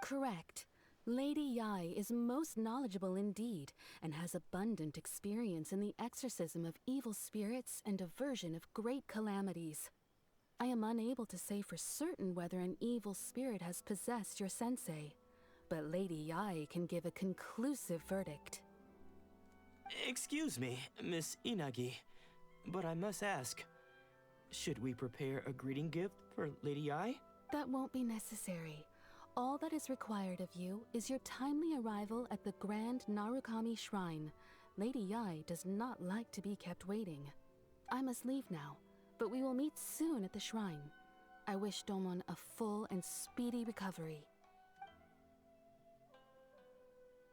Correct. Lady Yae is most knowledgeable indeed, and has abundant experience in the exorcism of evil spirits and aversion of great calamities. I am unable to say for certain whether an evil spirit has possessed your sensei, but Lady Yae can give a conclusive verdict. Excuse me, Miss Inagi, but I must ask, should we prepare a greeting gift for Lady Yae? That won't be necessary. All that is required of you is your timely arrival at the Grand Narukami Shrine. Lady Yae does not like to be kept waiting. I must leave now, but we will meet soon at the shrine. I wish Domon a full and speedy recovery.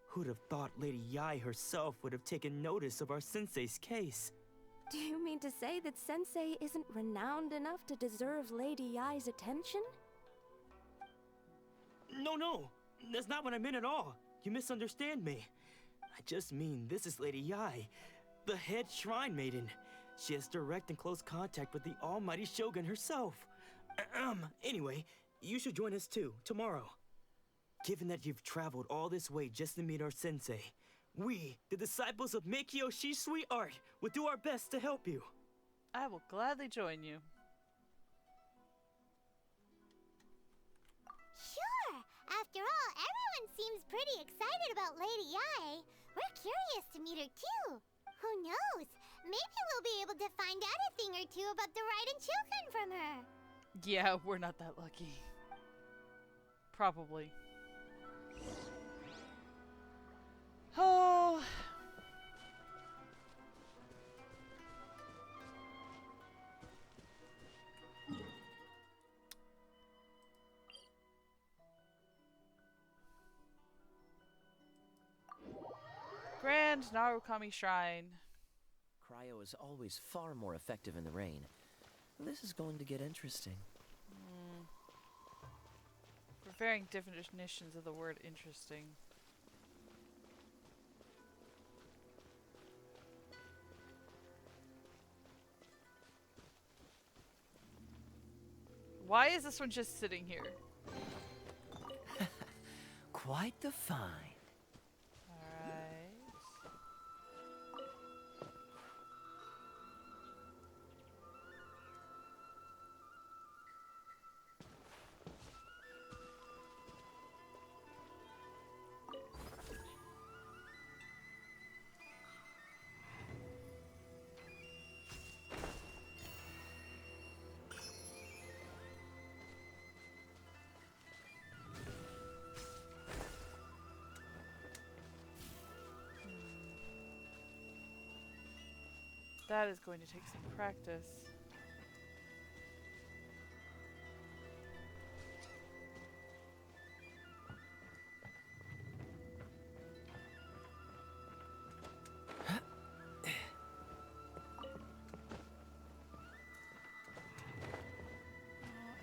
Who'd have thought Lady Yai herself would have taken notice of our sensei's case? Do you mean to say that Sensei isn't renowned enough to deserve Lady Yai's attention? No, that's not what I meant at all. You misunderstand me. I just mean this is Lady Yai, the head shrine maiden. She has direct and close contact with the almighty Shogun herself. Anyway, you should join us too, tomorrow. Given that you've traveled all this way just to meet our sensei, we, the disciples of Meikyo Shisui Art, will do our best to help you. I will gladly join you. Sure! After all, everyone seems pretty excited about Lady Yai. We're curious to meet her too. Who knows? Maybe we'll be able to find out a thing or two about the Raiden children from her. Yeah, we're not that lucky. Probably. Oh. Grand Narukami Shrine. Cryo is always far more effective in the rain. This is going to get interesting. We're varying definitions of the word interesting. Why is this one just sitting here? Quite the find. Alright. That is going to take some practice. I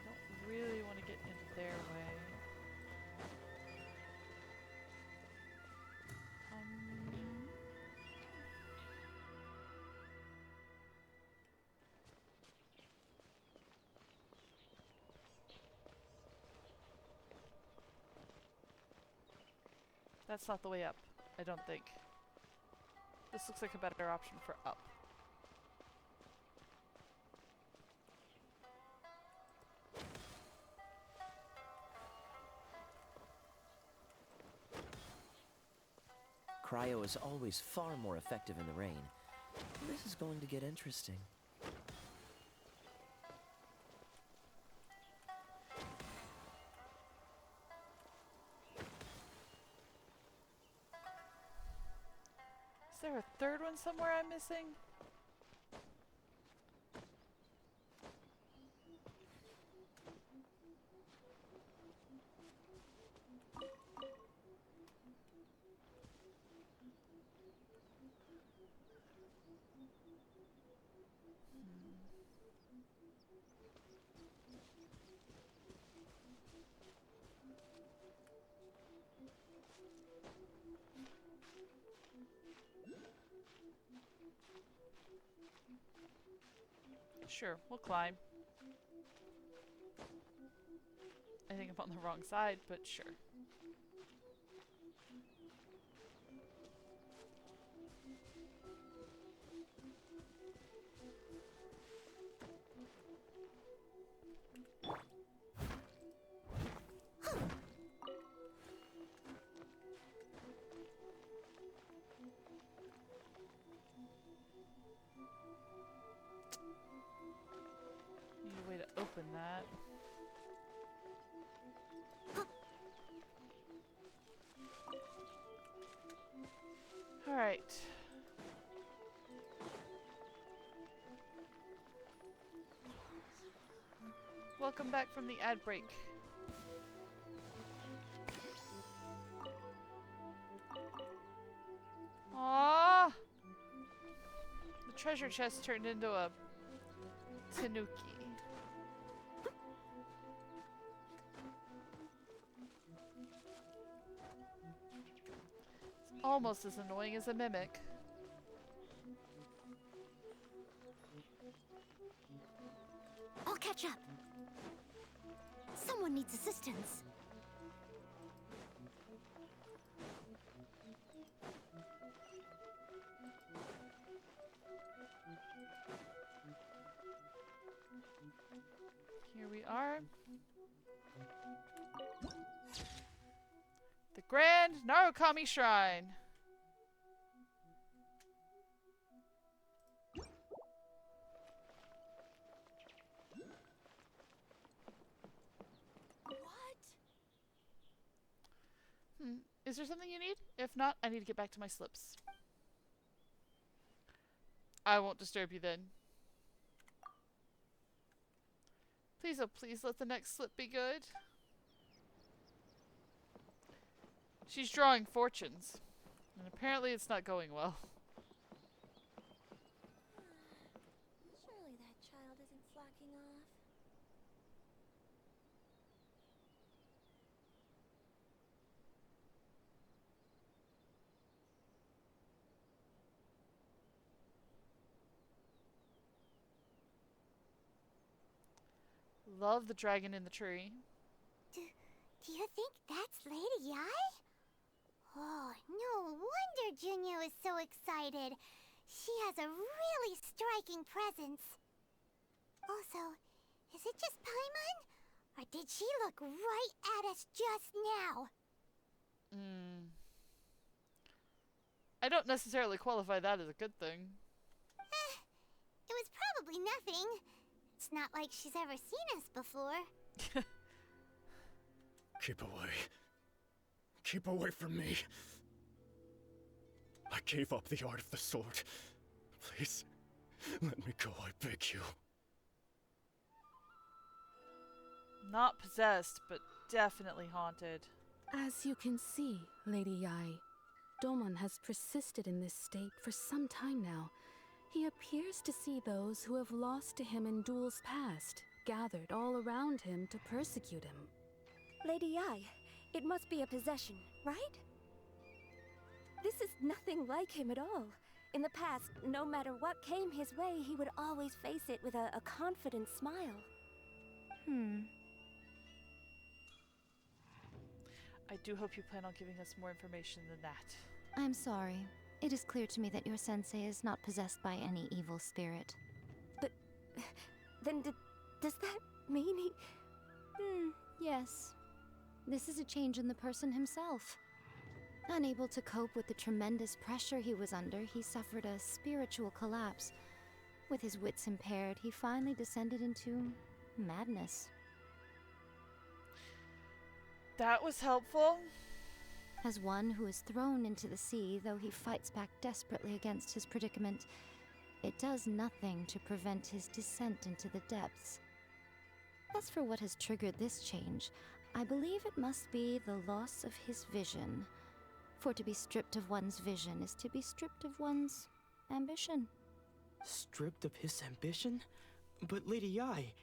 don't really want to get in their way. That's not the way up, I don't think. This looks like a better option for up. Cryo is always far more effective in the rain. This is going to get interesting. Is there a third one somewhere I'm missing? Sure, we'll climb. I think I'm on the wrong side, but sure. Need a way to open that. All right. welcome back from the ad break. Aww! The treasure chest turned into a tanuki. It's almost as annoying as a mimic. I'll catch up. Someone needs assistance. Here we are. The Grand Narukami Shrine. Is there something you need? If not, I need to get back to my slips. I won't disturb you then. Please, oh please, let the next slip be good. She's drawing fortunes. And apparently it's not going well. Surely that child isn't slacking off. Love the dragon in the tree. Do you think that's Lady Yai? Oh, no wonder Junya is so excited. She has a really striking presence. Also, is it just Paimon? Or did she look right at us just now? I don't necessarily qualify that as a good thing. It was probably nothing. It's not like she's ever seen us before. Keep away. Keep away from me. I gave up the art of the sword. Please, let me go, I beg you. Not possessed, but definitely haunted. As you can see, Lady Yai, Domon has persisted in this state for some time now. He appears to see those who have lost to him in duels past, gathered all around him to persecute him. Lady Yai, it must be a possession, right? This is nothing like him at all. In the past, no matter what came his way, he would always face it with a confident smile. I do hope you plan on giving us more information than that. I'm sorry. It is clear to me that your sensei is not possessed by any evil spirit. But then does that mean he... Yes. This is a change in the person himself. Unable to cope with the tremendous pressure he was under, he suffered a spiritual collapse. With his wits impaired, he finally descended into madness. That was helpful. As one who is thrown into the sea, though he fights back desperately against his predicament, it does nothing to prevent his descent into the depths. As for what has triggered this change, I believe it must be the loss of his vision. For to be stripped of one's vision is to be stripped of one's ambition. Stripped of his ambition? But Lady Yai,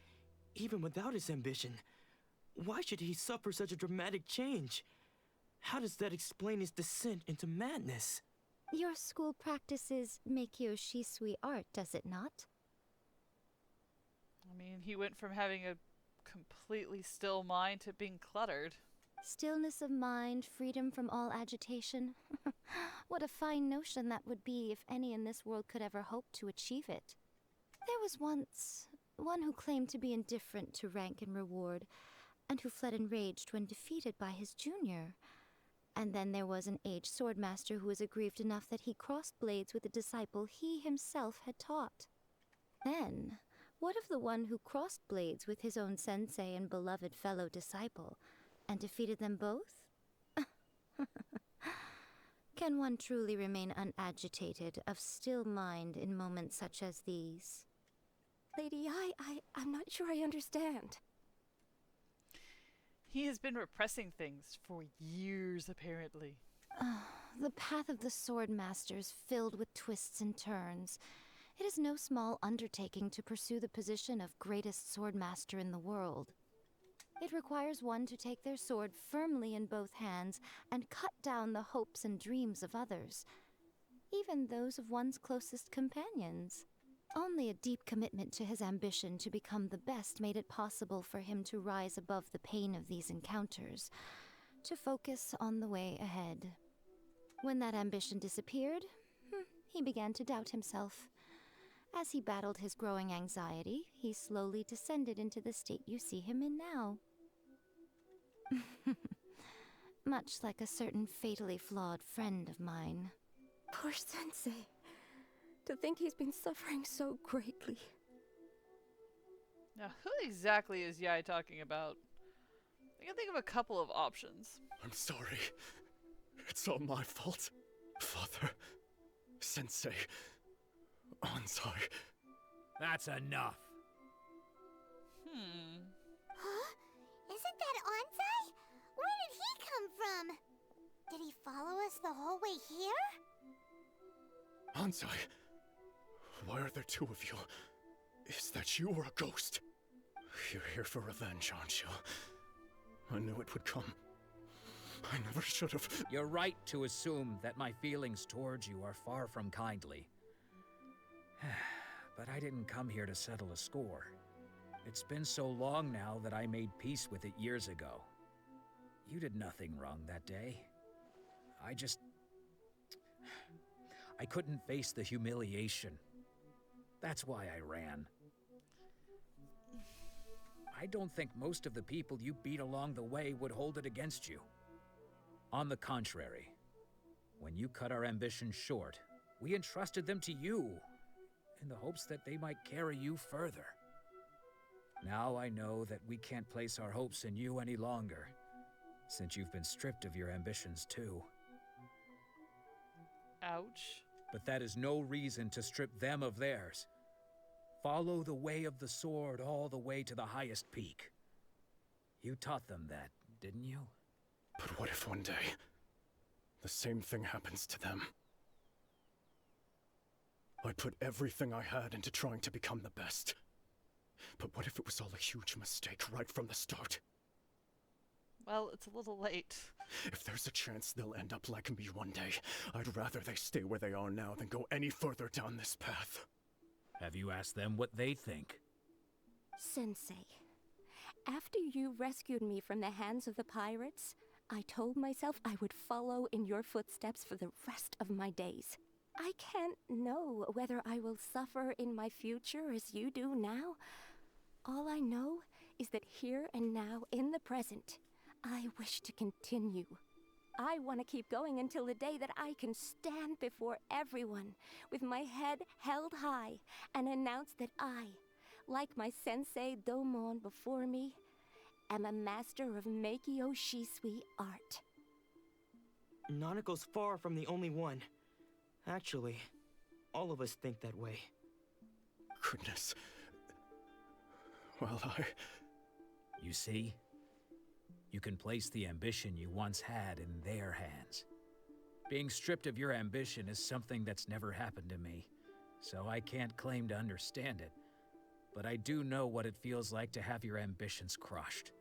even without his ambition, why should he suffer such a dramatic change? How does that explain his descent into madness? Your school practices Meikyo Shisui art, does it not? I mean, he went from having a completely still mind to being cluttered. Stillness of mind, freedom from all agitation. What a fine notion that would be if any in this world could ever hope to achieve it. There was once one who claimed to be indifferent to rank and reward, and who fled enraged when defeated by his junior. And then there was an aged swordmaster who was aggrieved enough that he crossed blades with a disciple he himself had taught. Then, what of the one who crossed blades with his own sensei and beloved fellow disciple, and defeated them both? Can one truly remain unagitated, of still mind in moments such as these? Lady Yai, I'm not sure I understand. He has been repressing things for years, apparently. The path of the sword master is filled with twists and turns. It is no small undertaking to pursue the position of greatest sword master in the world. It requires one to take their sword firmly in both hands and cut down the hopes and dreams of others, even those of one's closest companions. Only a deep commitment to his ambition to become the best made it possible for him to rise above the pain of these encounters, to focus on the way ahead. When that ambition disappeared, he began to doubt himself. As he battled his growing anxiety, he slowly descended into the state you see him in now. Much like a certain fatally flawed friend of mine. Poor Sensei. To think he's been suffering so greatly. Now, who exactly is Yae talking about? I can think of a couple of options. I'm sorry. It's all my fault. Father, Sensei, Anzai. That's enough. Huh? Isn't that Anzai? Where did he come from? Did he follow us the whole way here? Anzai, why are there two of you? Is that you or a ghost? You're here for revenge, aren't you? I knew it would come. I never should have. You're right to assume that my feelings towards you are far from kindly. But I didn't come here to settle a score. It's been so long now that I made peace with it years ago. You did nothing wrong that day. I couldn't face the humiliation. That's why I ran. I don't think most of the people you beat along the way would hold it against you. On the contrary, when you cut our ambitions short, we entrusted them to you, in the hopes that they might carry you further. Now I know that we can't place our hopes in you any longer, since you've been stripped of your ambitions too. Ouch. But that is no reason to strip them of theirs. Follow the way of the sword all the way to the highest peak. You taught them that, didn't you? But what if one day, the same thing happens to them? I put everything I had into trying to become the best. But what if it was all a huge mistake right from the start? Well, it's a little late. If there's a chance they'll end up like me one day, I'd rather they stay where they are now than go any further down this path. Have you asked them what they think? Sensei, after you rescued me from the hands of the pirates, I told myself I would follow in your footsteps for the rest of my days. I can't know whether I will suffer in my future as you do now. All I know is that here and now, in the present, I wish to continue. I want to keep going until the day that I can stand before everyone with my head held high and announce that I, like my sensei Domon before me, am a master of Meikyo Shisui art. Nanako's far from the only one. Actually, all of us think that way. Goodness. Well, You see? You can place the ambition you once had in their hands. Being stripped of your ambition is something that's never happened to me, so I can't claim to understand it. But I do know what it feels like to have your ambitions crushed.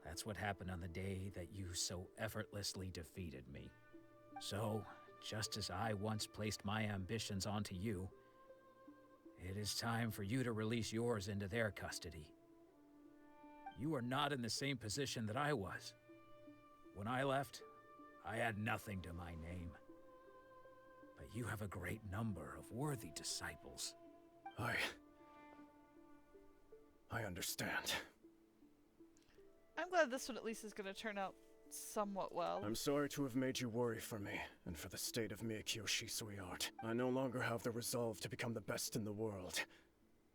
That's what happened on the day that you so effortlessly defeated me. So, just as I once placed my ambitions onto you, it is time for you to release yours into their custody. You are not in the same position that I was. When I left, I had nothing to my name. But you have a great number of worthy disciples. I understand. I'm glad this one at least is going to turn out somewhat well. I'm sorry to have made you worry for me, and for the state of Meikyo Shisui art. I no longer have the resolve to become the best in the world.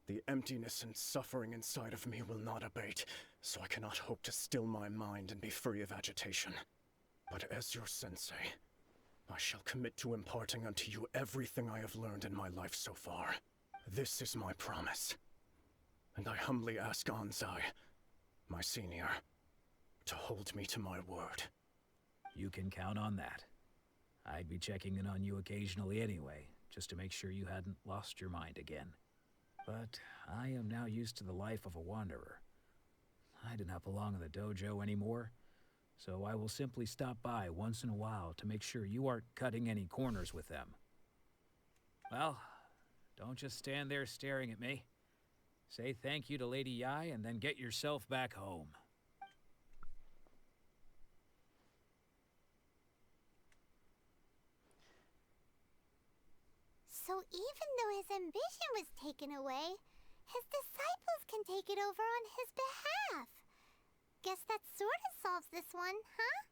The emptiness and suffering inside of me will not abate, so I cannot hope to still my mind and be free of agitation. But as your sensei, I shall commit to imparting unto you everything I have learned in my life so far. This is my promise. And I humbly ask Anzai, my senior, to hold me to my word. You can count on that. I'd be checking in on you occasionally anyway, just to make sure you hadn't lost your mind again. But I am now used to the life of a wanderer. I do not belong in the dojo anymore, so I will simply stop by once in a while to make sure you aren't cutting any corners with them. Well, don't just stand there staring at me. Say thank you to Lady Yai and then get yourself back home. So even though his ambition was taken away, his disciples can take it over on his behalf. Guess that sort of solves this one, huh?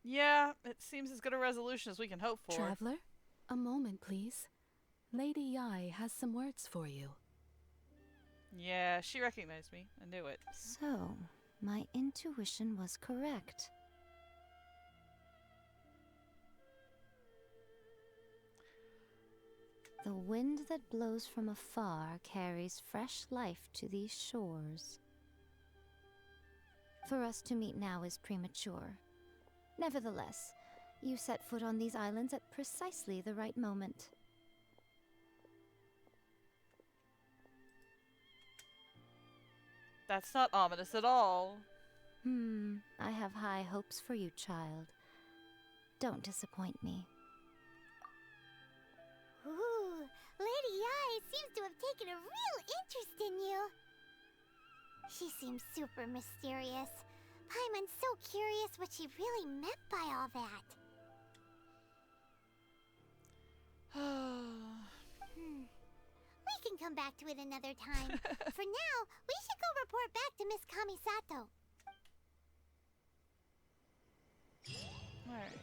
Yeah, it seems as good a resolution as we can hope for. Traveler, a moment, please. Lady Yai has some words for you. Yeah, she recognized me. I knew it. So, my intuition was correct. The wind that blows from afar carries fresh life to these shores. For us to meet now is premature. Nevertheless, you set foot on these islands at precisely the right moment. That's not ominous at all. I have high hopes for you, child. Don't disappoint me. Ooh, Lady Yai seems to have taken a real interest in you. She seems super mysterious. Paimon's so curious what she really meant by all that. We can come back to it another time. For now, we should go report back to Miss Kamisato. Alright.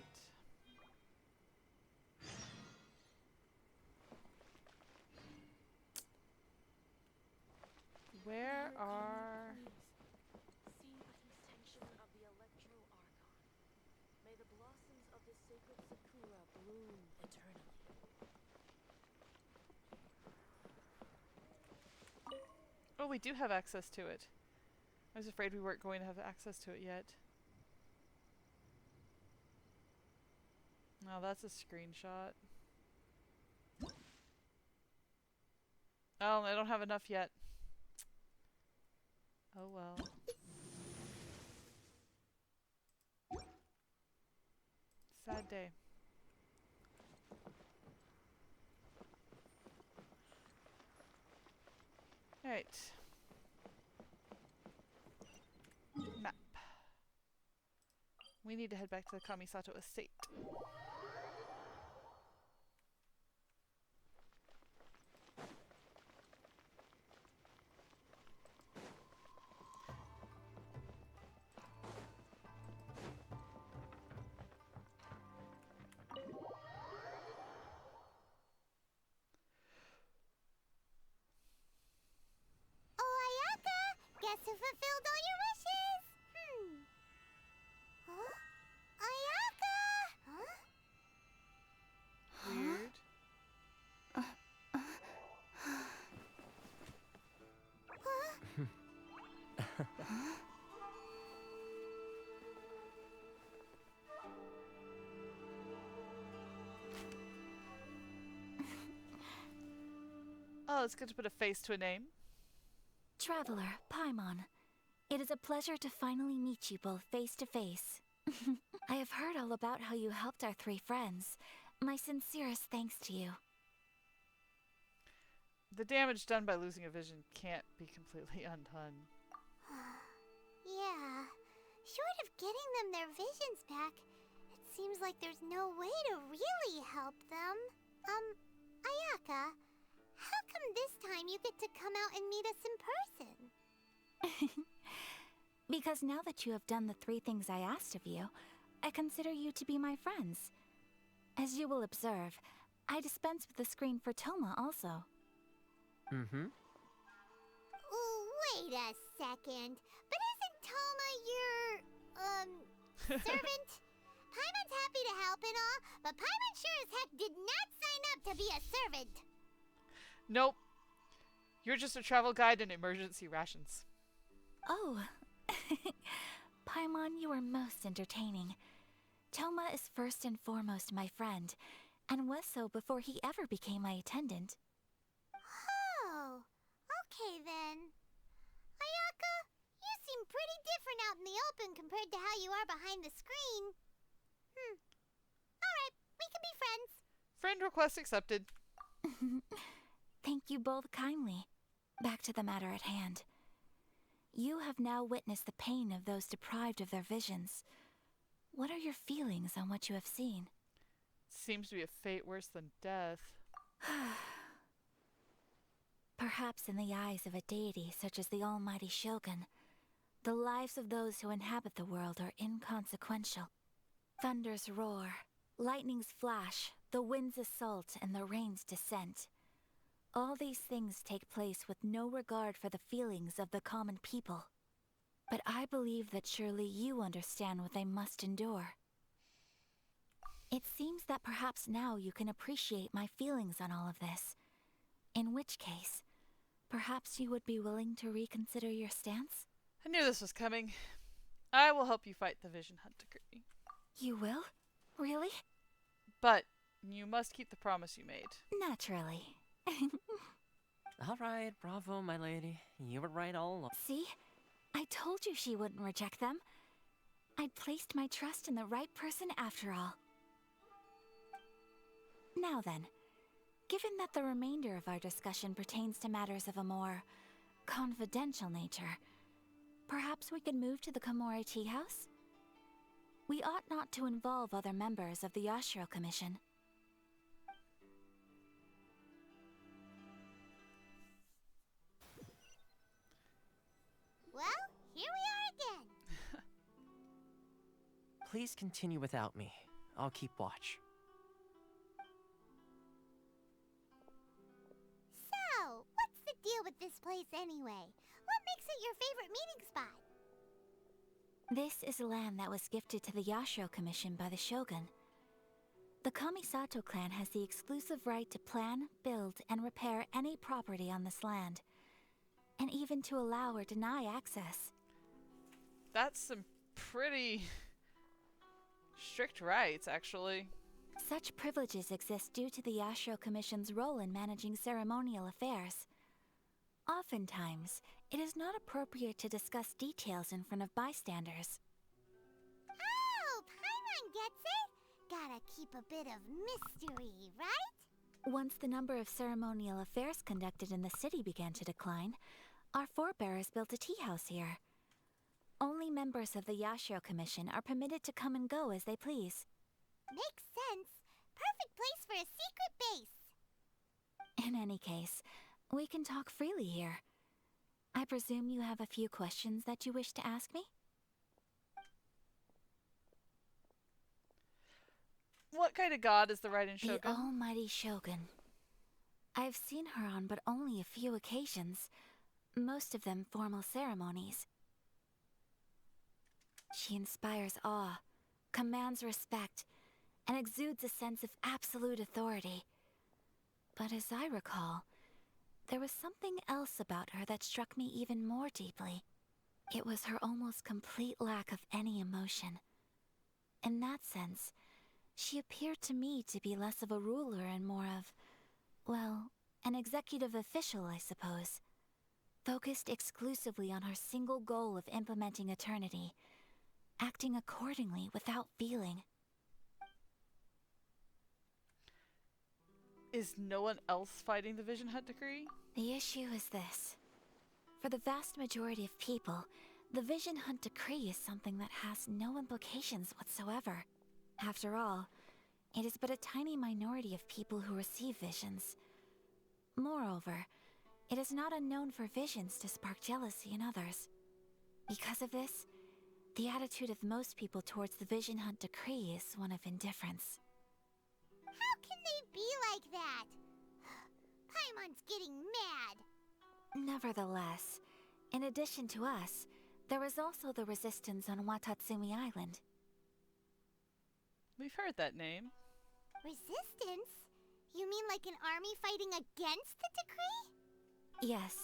Where are... See with intention of the Electro Archon. May the blossoms of the sacred Sakura bloom eternally. Oh, we do have access to it. I was afraid we weren't going to have access to it yet. Oh, that's a screenshot. Oh, I don't have enough yet. Oh well. Sad day. Alright. Map. We need to head back to the Kamisato estate. Guess who fulfilled all your wishes? Huh? Ayaka! Huh? Weird. Oh, it's good to put a face to a name. Traveler, Paimon, it is a pleasure to finally meet you both face to face. I have heard all about how you helped our three friends. My sincerest thanks to you. The damage done by losing a vision can't be completely undone. Yeah. Short of getting them their visions back, it seems like there's no way to really help them. Ayaka, how come this time you get to come out and meet us in person? Because now that you have done the three things I asked of you, I consider you to be my friends. As you will observe, I dispense with the screen for Toma also. Wait a second. But isn't Toma your, servant? Paimon's happy to help and all, but Paimon sure as heck did not sign up to be a servant. Nope. You're just a travel guide and emergency rations. Oh. Paimon, you are most entertaining. Toma is first and foremost my friend, and was so before he ever became my attendant. Oh, okay then. Ayaka, you seem pretty different out in the open compared to how you are behind the screen. Alright, we can be friends. Friend request accepted. Thank you both kindly. Back to the matter at hand. You have now witnessed the pain of those deprived of their visions. What are your feelings on what you have seen? Seems to be a fate worse than death. Perhaps in the eyes of a deity such as the almighty Shogun, the lives of those who inhabit the world are inconsequential. Thunders roar, lightnings flash, the winds assault, and the rains descent. All these things take place with no regard for the feelings of the common people. But I believe that surely you understand what they must endure. It seems that perhaps now you can appreciate my feelings on all of this. In which case, perhaps you would be willing to reconsider your stance? I knew this was coming. I will help you fight the Vision Hunt decree. You will? Really? But you must keep the promise you made. Naturally. Alright, bravo, my lady. You were right all along. See? I told you she wouldn't reject them. I'd placed my trust in the right person after all. Now then, given that the remainder of our discussion pertains to matters of a more confidential nature, perhaps we could move to the Komori Tea House? We ought not to involve other members of the Yashiro Commission. Well, here we are again. Please continue without me. I'll keep watch. So, what's the deal with this place anyway? What makes it your favorite meeting spot? This is land that was gifted to the Yashiro Commission by the Shogun. The Kamisato clan has the exclusive right to plan, build, and repair any property on this land, and even to allow or deny access. That's some pretty strict rights, actually. Such privileges exist due to the Yashiro Commission's role in managing ceremonial affairs. Oftentimes, it is not appropriate to discuss details in front of bystanders. Oh, Paimon gets it. Gotta keep a bit of mystery, right? Once the number of ceremonial affairs conducted in the city began to decline, our forebears built a tea house here. Only members of the Yashiro Commission are permitted to come and go as they please. Makes sense. Perfect place for a secret base. In any case, we can talk freely here. I presume you have a few questions that you wish to ask me? What kind of god is the Raiden Shogun? The almighty Shogun. I've seen her on but only a few occasions, most of them formal ceremonies. She inspires awe, commands respect, and exudes a sense of absolute authority. But as I recall, there was something else about her that struck me even more deeply. It was her almost complete lack of any emotion. In that sense, she appeared to me to be less of a ruler and more of, well, an executive official, I suppose. Focused exclusively on her single goal of implementing eternity, acting accordingly without feeling. Is no one else fighting the Vision Hunt decree? The issue is this. For the vast majority of people, the Vision Hunt decree is something that has no implications whatsoever. After all, it is but a tiny minority of people who receive visions. Moreover, it is not unknown for visions to spark jealousy in others. Because of this, the attitude of most people towards the Vision Hunt decree is one of indifference. How can they be like that? Paimon's getting mad. Nevertheless, in addition to us, there is also the resistance on Watatsumi Island. We've heard that name. Resistance? You mean like an army fighting against the decree? Yes.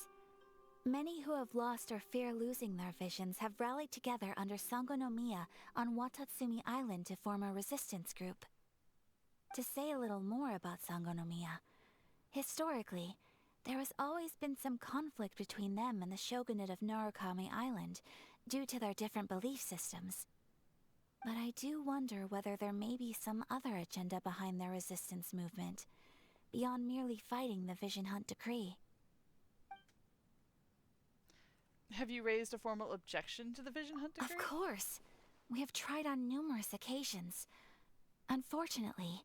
Many who have lost or fear losing their visions have rallied together under Sangonomiya on Watatsumi Island to form a resistance group. To say a little more about Sangonomiya, historically, there has always been some conflict between them and the shogunate of Narukami Island due to their different belief systems. But I do wonder whether there may be some other agenda behind their resistance movement, beyond merely fighting the Vision Hunt decree. Have you raised a formal objection to the Vision Hunt decree? Of course. We have tried on numerous occasions. Unfortunately,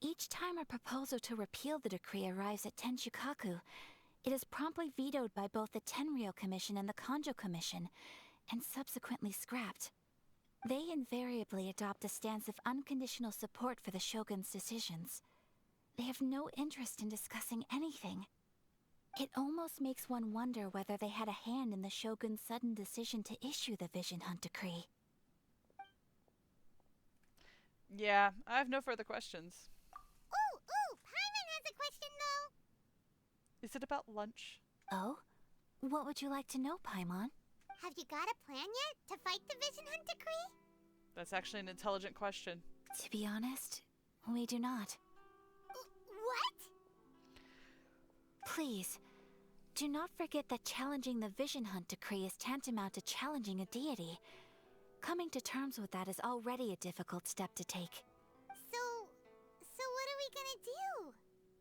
each time a proposal to repeal the decree arrives at Tenshukaku, it is promptly vetoed by both the Tenryou Commission and the Kanjo Commission, and subsequently scrapped. They invariably adopt a stance of unconditional support for the shogun's decisions. They have no interest in discussing anything. It almost makes one wonder whether they had a hand in the shogun's sudden decision to issue the Vision Hunt decree. Yeah, I have no further questions. Ooh, Paimon has a question though. Is it about lunch? Oh? What would you like to know, Paimon? Have you got a plan yet to fight the Vision Hunt decree? That's actually an intelligent question. To be honest, we do not. What? Please, do not forget that challenging the Vision Hunt decree is tantamount to challenging a deity. Coming to terms with that is already a difficult step to take. So what are we gonna do?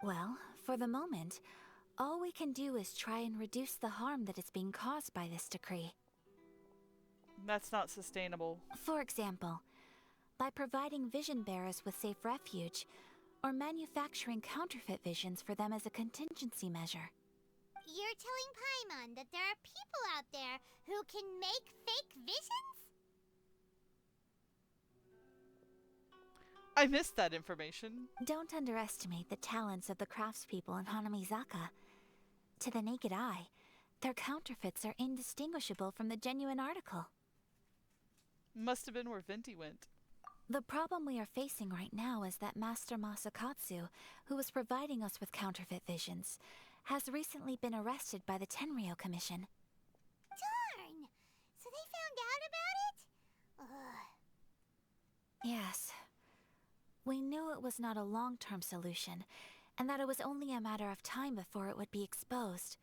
Well, for the moment, all we can do is try and reduce the harm that is being caused by this decree. That's not sustainable. For example, by providing vision bearers with safe refuge, or manufacturing counterfeit visions for them as a contingency measure. You're telling Paimon that there are people out there who can make fake visions? I missed that information. Don't underestimate the talents of the craftspeople in Hanamizaka. To the naked eye, their counterfeits are indistinguishable from the genuine article. Must have been where Venti went. The problem we are facing right now is that Master Masakatsu, who was providing us with counterfeit visions, has recently been arrested by the Tenryou Commission. Darn! So they found out about it? Ugh. Yes. We knew it was not a long-term solution, and that it was only a matter of time before it would be exposed.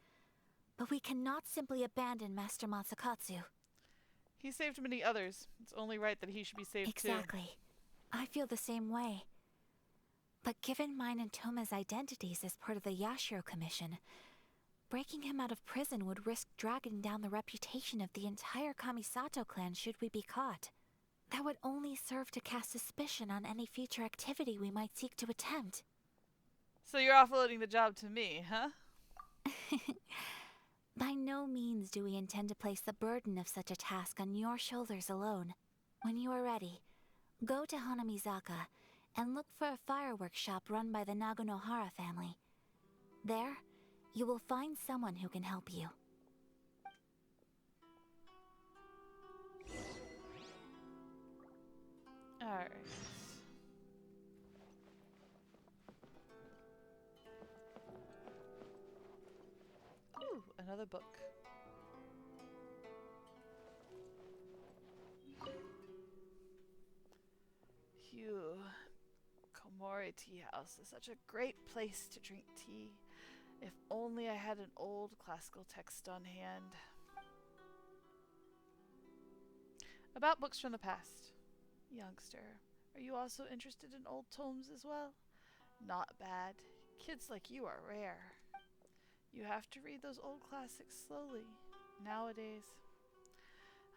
But we cannot simply abandon Master Masakatsu. He saved many others. It's only right that he should be saved too. Exactly. I feel the same way. But given mine and Toma's identities as part of the Yashiro Commission, breaking him out of prison would risk dragging down the reputation of the entire Kamisato clan should we be caught. That would only serve to cast suspicion on any future activity we might seek to attempt. So you're offloading the job to me, huh? By no means do we intend to place the burden of such a task on your shoulders alone. When you are ready, go to Hanamizaka and look for a fireworks shop run by the Nagonohara family. There, you will find someone who can help you. Alright. Ooh, another book. Phew. Komori Tea House is such a great place to drink tea. If only I had an old classical text on hand. About books from the past. Youngster, are you also interested in old tomes as well? Not bad. Kids like you are rare. You have to read those old classics slowly, nowadays.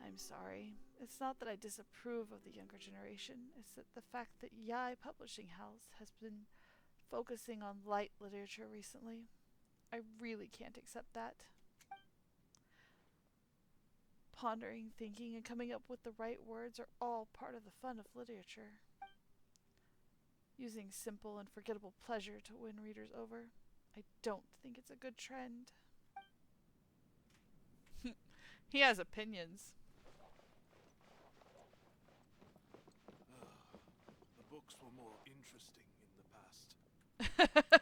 I'm sorry. It's not that I disapprove of the younger generation. It's that the fact that Yai Publishing House has been focusing on light literature recently. I really can't accept that. Pondering, thinking, and coming up with the right words are all part of the fun of literature. Using simple and forgettable pleasure to win readers over, I don't think it's a good trend. He has opinions. The books were more interesting in the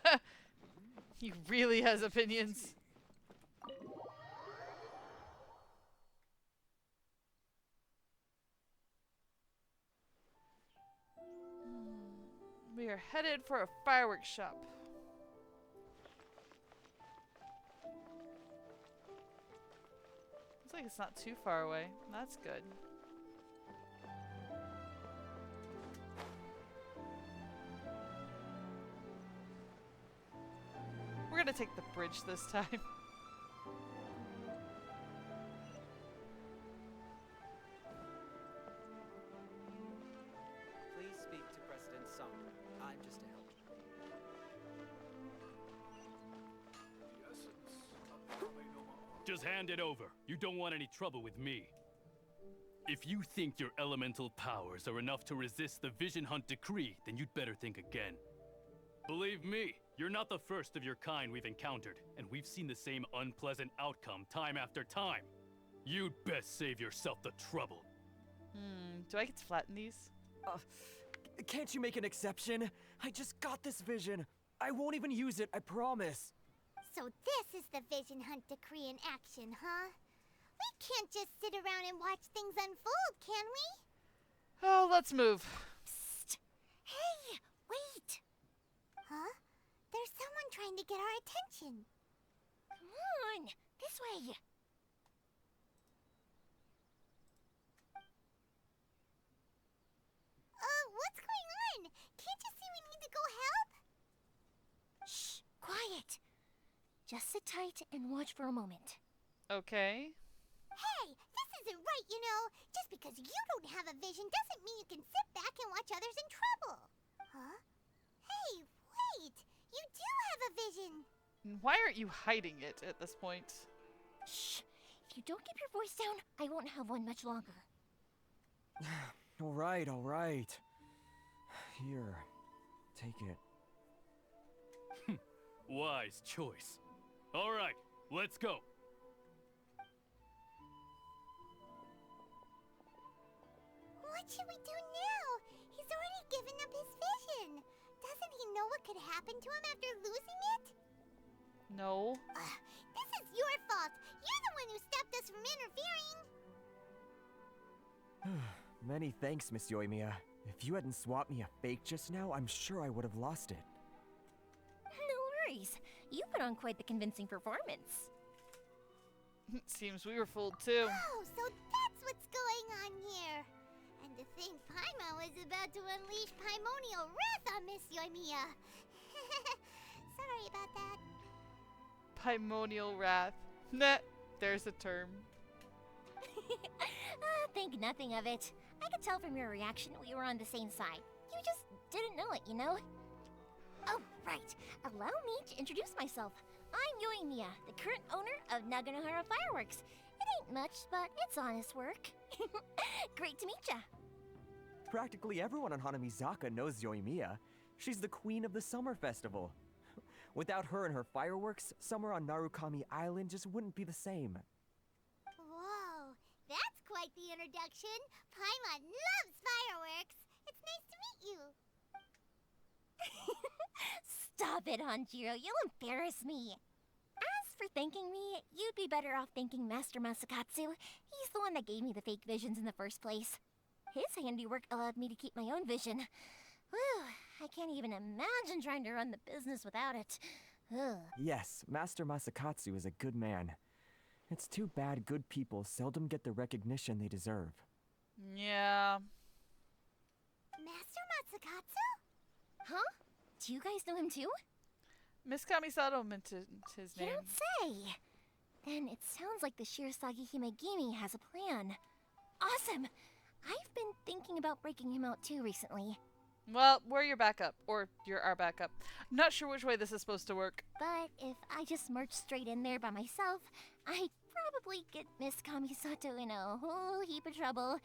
past. He really has opinions. are headed for a fireworks shop. Looks like it's not too far away. That's good. We're gonna take the bridge this time. Please speak to President Sombra. I'm just a helper. Just hand it over. You don't want any trouble with me. If you think your elemental powers are enough to resist the Vision Hunt decree, then you'd better think again. Believe me, you're not the first of your kind we've encountered, and we've seen the same unpleasant outcome time after time. You'd best save yourself the trouble. Do I get to flatten these? Can't you make an exception? I just got this vision. I won't even use it, I promise. So this is the Vision Hunt decree in action, huh? We can't just sit around and watch things unfold, can we? Oh, let's move. Psst! Hey, wait! Huh? There's someone trying to get our attention. Come on, this way. What's going on? Can't you see we need to go help? Shh, quiet. Just sit tight and watch for a moment. Okay. Hey, this isn't right, you know. Just because you don't have a vision doesn't mean you can sit back and watch others in trouble. Huh? Hey, wait! You do have a vision! Why aren't you hiding it at this point? Shh! If you don't keep your voice down, I won't have one much longer. All right, all right. Here, take it. Wise choice. All right, let's go. What should we do now? He's already given up his vision. Doesn't he know what could happen to him after losing it? No. This is your fault. You're the one who stopped us from interfering. Many thanks, Miss Yoimiya. If you hadn't swapped me a fake just now, I'm sure I would have lost it. No worries. You put on quite the convincing performance. Seems we were fooled too. Oh, so that's what's going on here. And to think Paimon was about to unleash Paimonial wrath on Miss Yoimiya. Sorry about that. Paimonial wrath. Nah, there's a term. Think nothing of it. I could tell from your reaction we were on the same side. You just didn't know it, you know? Oh, right. Allow me to introduce myself. I'm Yoimiya, the current owner of Naganohara Fireworks. It ain't much, but it's honest work. Great to meet ya. Practically everyone on Hanamizaka knows Yoimiya. She's the queen of the summer festival. Without her and her fireworks, summer on Narukami Island just wouldn't be the same. Whoa, that's quite the introduction. Paimon loves fireworks. It's nice to meet you. Stop it, Hanjiro. You'll embarrass me. As for thanking me, you'd be better off thanking Master Masakatsu. He's the one that gave me the fake visions in the first place. His handiwork allowed me to keep my own vision. Whew, I can't even imagine trying to run the business without it. Ugh. Yes, Master Masakatsu is a good man. It's too bad good people seldom get the recognition they deserve. Yeah. Master Masakatsu? Huh? Do you guys know him too? Miss Kamisato mentioned his You name. don't say. Then it sounds like the Shirasagi Himegimi has a plan. Awesome! I've been thinking about breaking him out too recently. Well, we're your backup. Or you're our backup. I'm not sure which way this is supposed to work. But if I just march straight in there by myself, I'd probably get Miss Kamisato in a whole heap of trouble.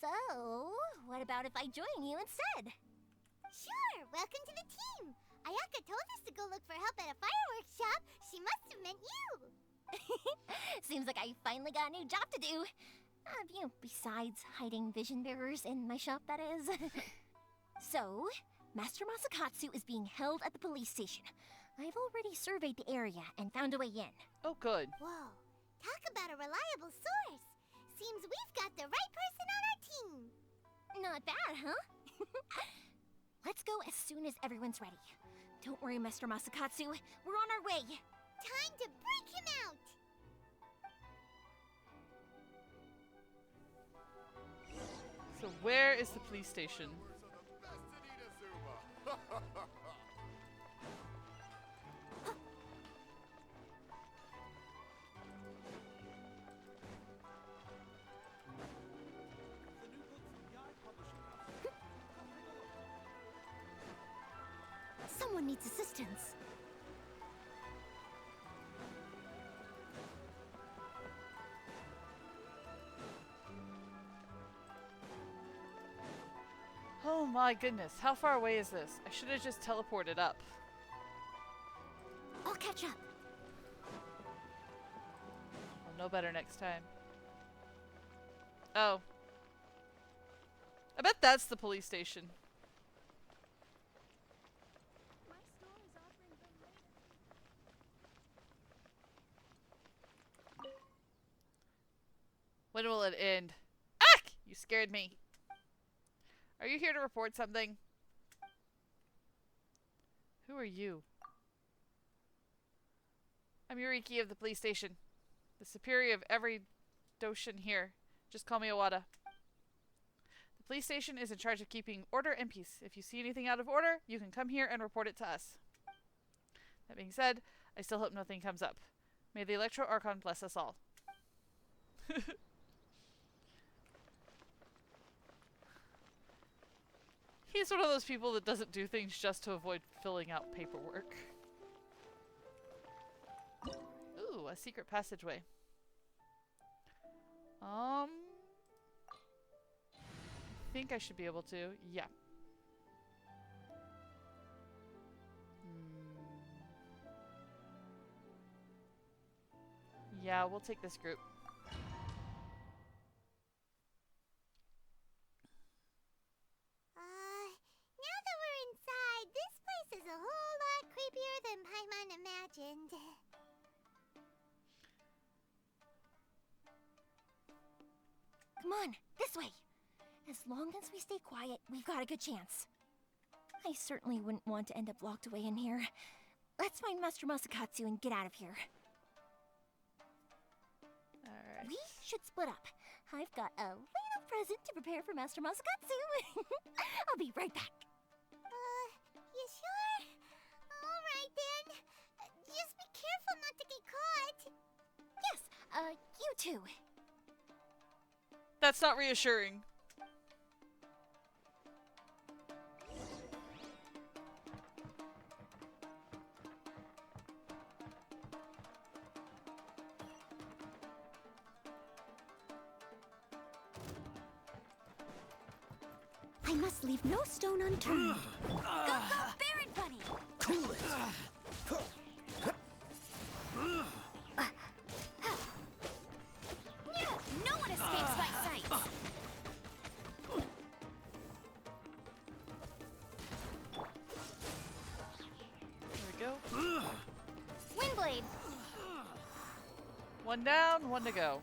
So, what about if I join you instead? Sure, welcome to the team. Ayaka told us to go look for help at a fireworks shop. She must have meant you. Seems like I finally got a new job to do. Besides hiding vision bearers in my shop, that is. So, Master Masakatsu is being held at the police station. I've already surveyed the area and found a way in. Oh, good. Whoa, talk about a reliable source. Seems we've got the right person on our team. Not bad, huh? Let's go as soon as everyone's ready. Don't worry, Mr. Masakatsu. We're on our way. Time to break him out! So where is the police station? Someone needs assistance. Oh my goodness, how far away is this? I should have just teleported up. I'll catch up. I'll know better next time. Oh. I bet that's the police station. When will it end? Ah! You scared me. Are you here to report something? Who are you? I'm Yuriki of the police station. The superior of every Doshin here. Just call me Owada. The police station is in charge of keeping order and peace. If you see anything out of order, you can come here and report it to us. That being said, I still hope nothing comes up. May the Electro Archon bless us all. He's one of those people that doesn't do things just to avoid filling out paperwork. Ooh, a secret passageway. I think I should be able to. Yeah. Yeah, we'll take this group. Now that we're inside, this place is a whole lot creepier than Paimon imagined. Come on, this way. As long as we stay quiet, we've got a good chance. I certainly wouldn't want to end up locked away in here. Let's find Master Masakatsu and get out of here. Alright. We should split up. I've got a little present to prepare for Master Masakatsu. I'll be right back. You sure? Alright then. Just be careful not to get caught. Yes, you too. That's not reassuring. I must leave no stone unturned. Go, Baron Bunny! Cool it! No one escapes my sight! There we go. Windblade! One down, one to go.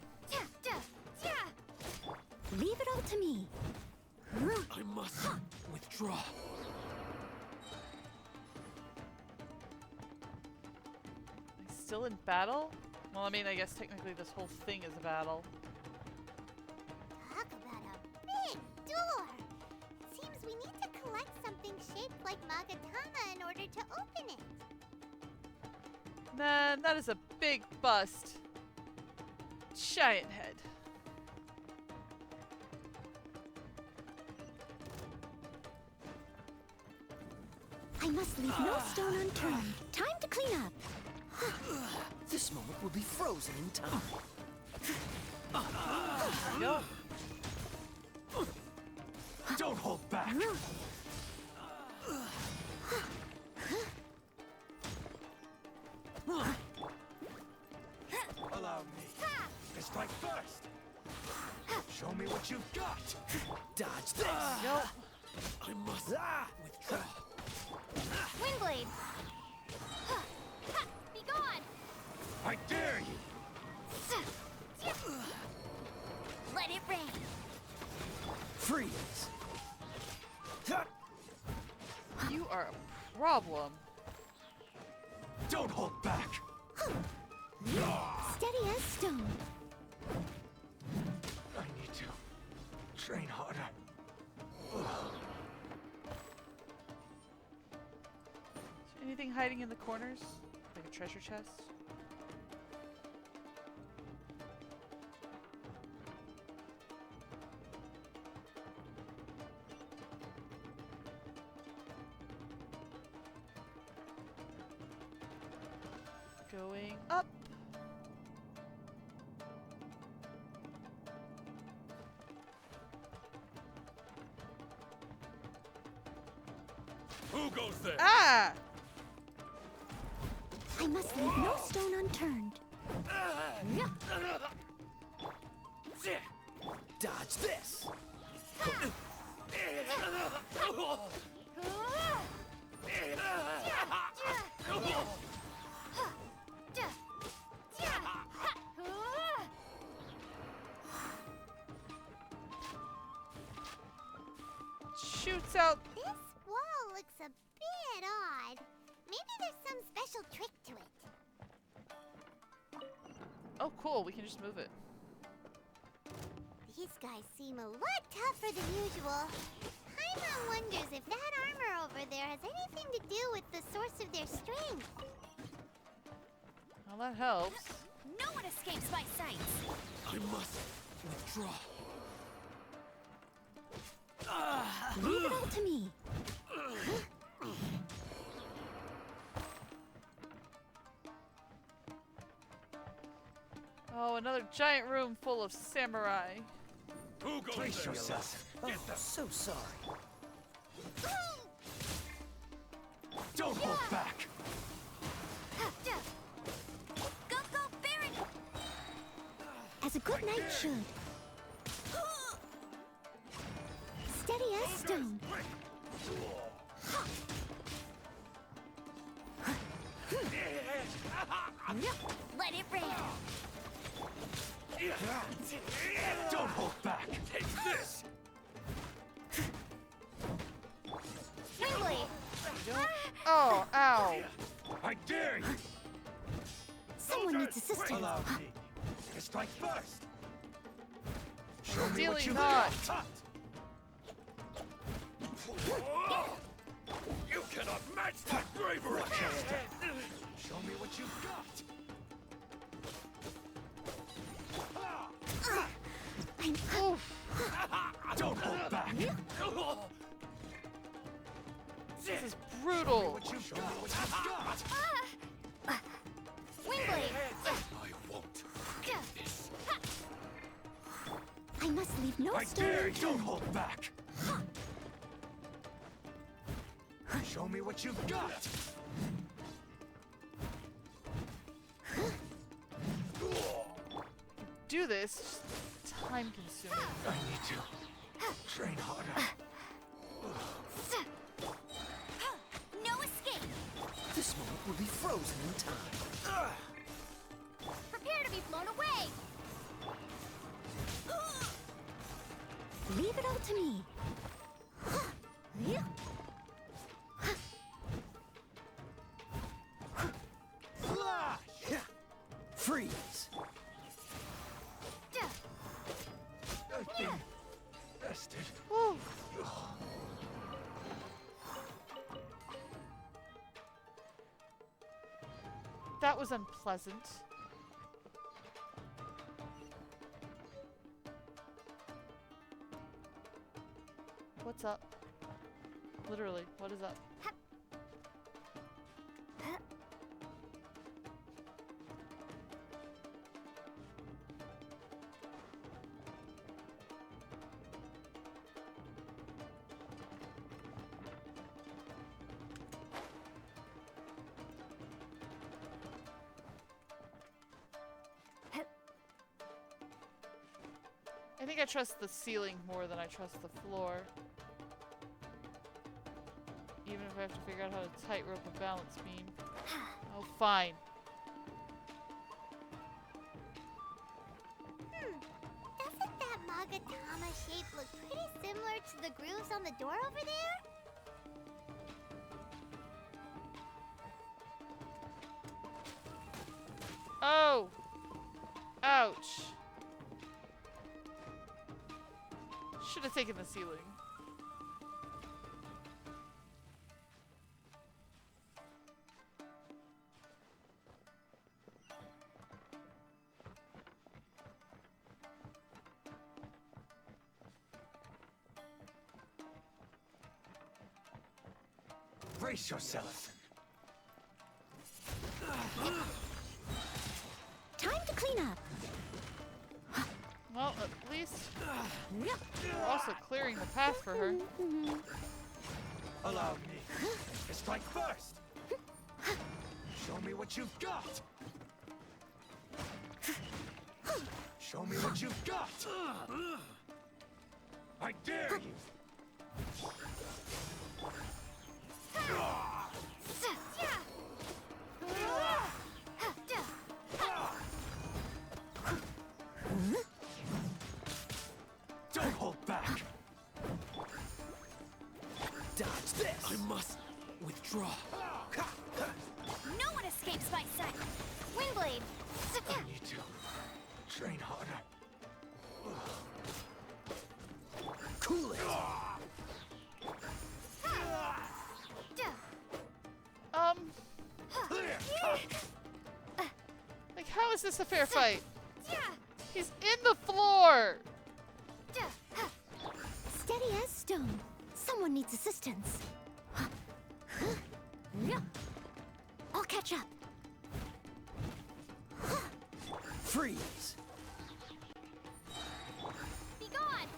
Leave it all to me. I must withdraw. Still in battle? Well, I mean, I guess technically this whole thing is a battle. Talk about a big door. It seems we need to collect something shaped like Magatama in order to open it. Man, that is a big bust. Giant head. I must leave no stone unturned. Time to clean up. This moment will be frozen in time. Go. Don't hold back. Allow me to strike first. Show me what you've got. Dodge this. Nope. I must withdraw. Windblade! Be gone! I dare you. Let it rain! Freeze. are a problem. Don't hold back! Steady as stone. I need to train harder. Is there anything hiding in the corners? Like a treasure chest? Going up. Who goes there? Ah! I must leave no stone unturned. Dodge this! Shoots out. This wall looks a bit odd. Maybe there's some special trick to it. Oh, cool. We can just move it. These guys seem a lot tougher than usual. Paimon wonders if that armor over there has anything to do with the source of their strength. Well, that helps. No one escapes my sights. I must withdraw. Leave it all to me. Oh, another giant room full of samurai. Who goes Brace there? yourself. Get Oh, them. so sorry. Don't hold back! Go, Baron! As a good knight should. Steady as stone. Let it rain. Don't hold back! Take this! Wingly! Oh, ow. I dare you! Someone needs assistance. Allow me to strike first! Show me what Stealing you not. got! You cannot match that bravery! Show me what you got! Don't hold back! This is brutal. What you got? What you got? Wingly! I won't. I must leave no I stone dare you! Don't unturned. hold back! Show me what you've got! Do this. It's time consuming. I need to train harder. No escape! This moment will be frozen in time. Prepare to be blown away! Leave it all to me. Flash! Freeze! I've been bested. Whew. That was unpleasant. What's up? Literally, what is up? I think I trust the ceiling more than I trust the floor. Even if I have to figure out how to tightrope a balance beam. Oh, fine. Doesn't that Magatama shape look pretty similar to the grooves on the door over there? should have taken the ceiling. Brace yourself. Time to clean up. Well, at least we're also clearing the path for her. Allow me to strike first. Show me what you've got. Show me what you've got. I dare you. Don't hold back. Dodge this! I must withdraw. No one escapes my sight. Windblade. I need to train harder. Cool it! Like, how is this a fair fight? He's in the floor! Steady as stone. Someone needs assistance. I'll catch up. Freeze! Be gone!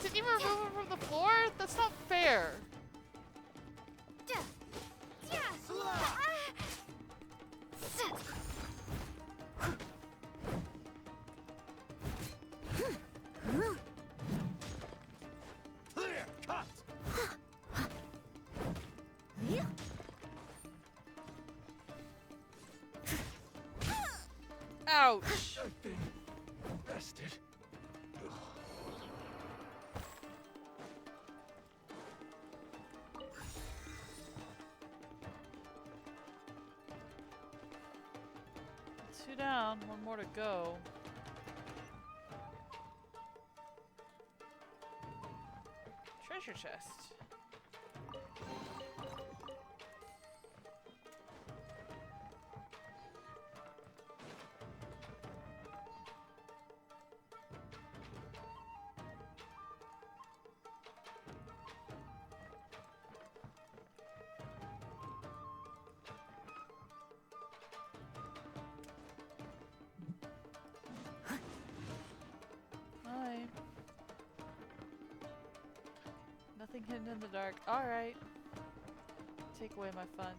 Did you remove him from the floor? That's not fair. Clear, cut. Ouch. I've been rested. Two down, one more to go. Treasure chest. Hi. Nothing hidden in the dark. Alright. Take away my fun.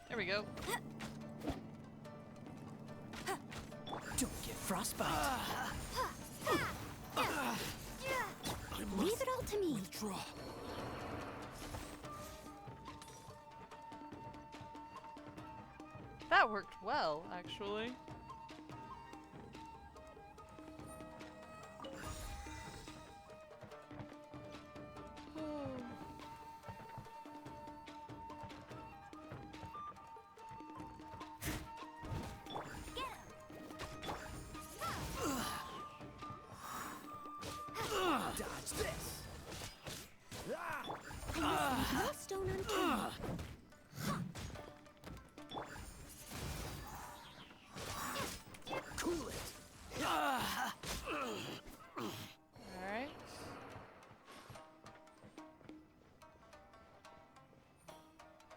There we go. Don't get frostbite. Leave it all to me. Withdraw. That worked well, actually. Dodge this. No stone unturned. Cool it. Alright.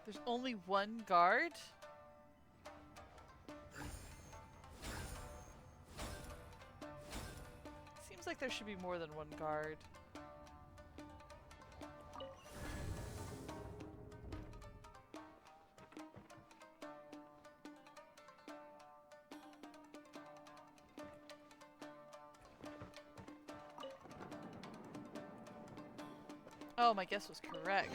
There's only one guard? Seems like there should be more than one guard. Oh, my guess was correct.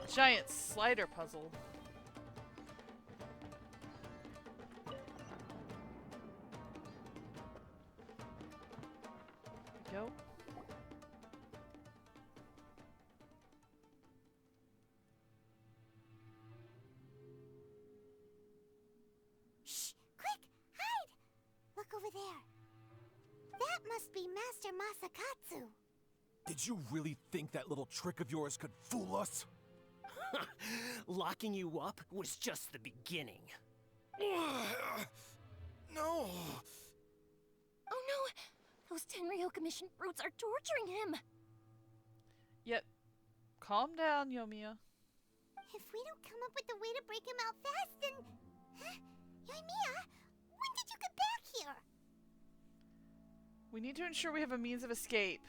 Giant slider puzzle. Go. Shh! Quick! Hide! Look over there. That must be Master Masakatsu. Did you really think that little trick of yours could fool us? Locking you up was just the beginning. No! Oh no! Those Tenryou Commission brutes are torturing him! Yep. Calm down, Yoimiya. If we don't come up with a way to break him out fast, then... Huh? Yoimiya, when did you get back here? We need to ensure we have a means of escape.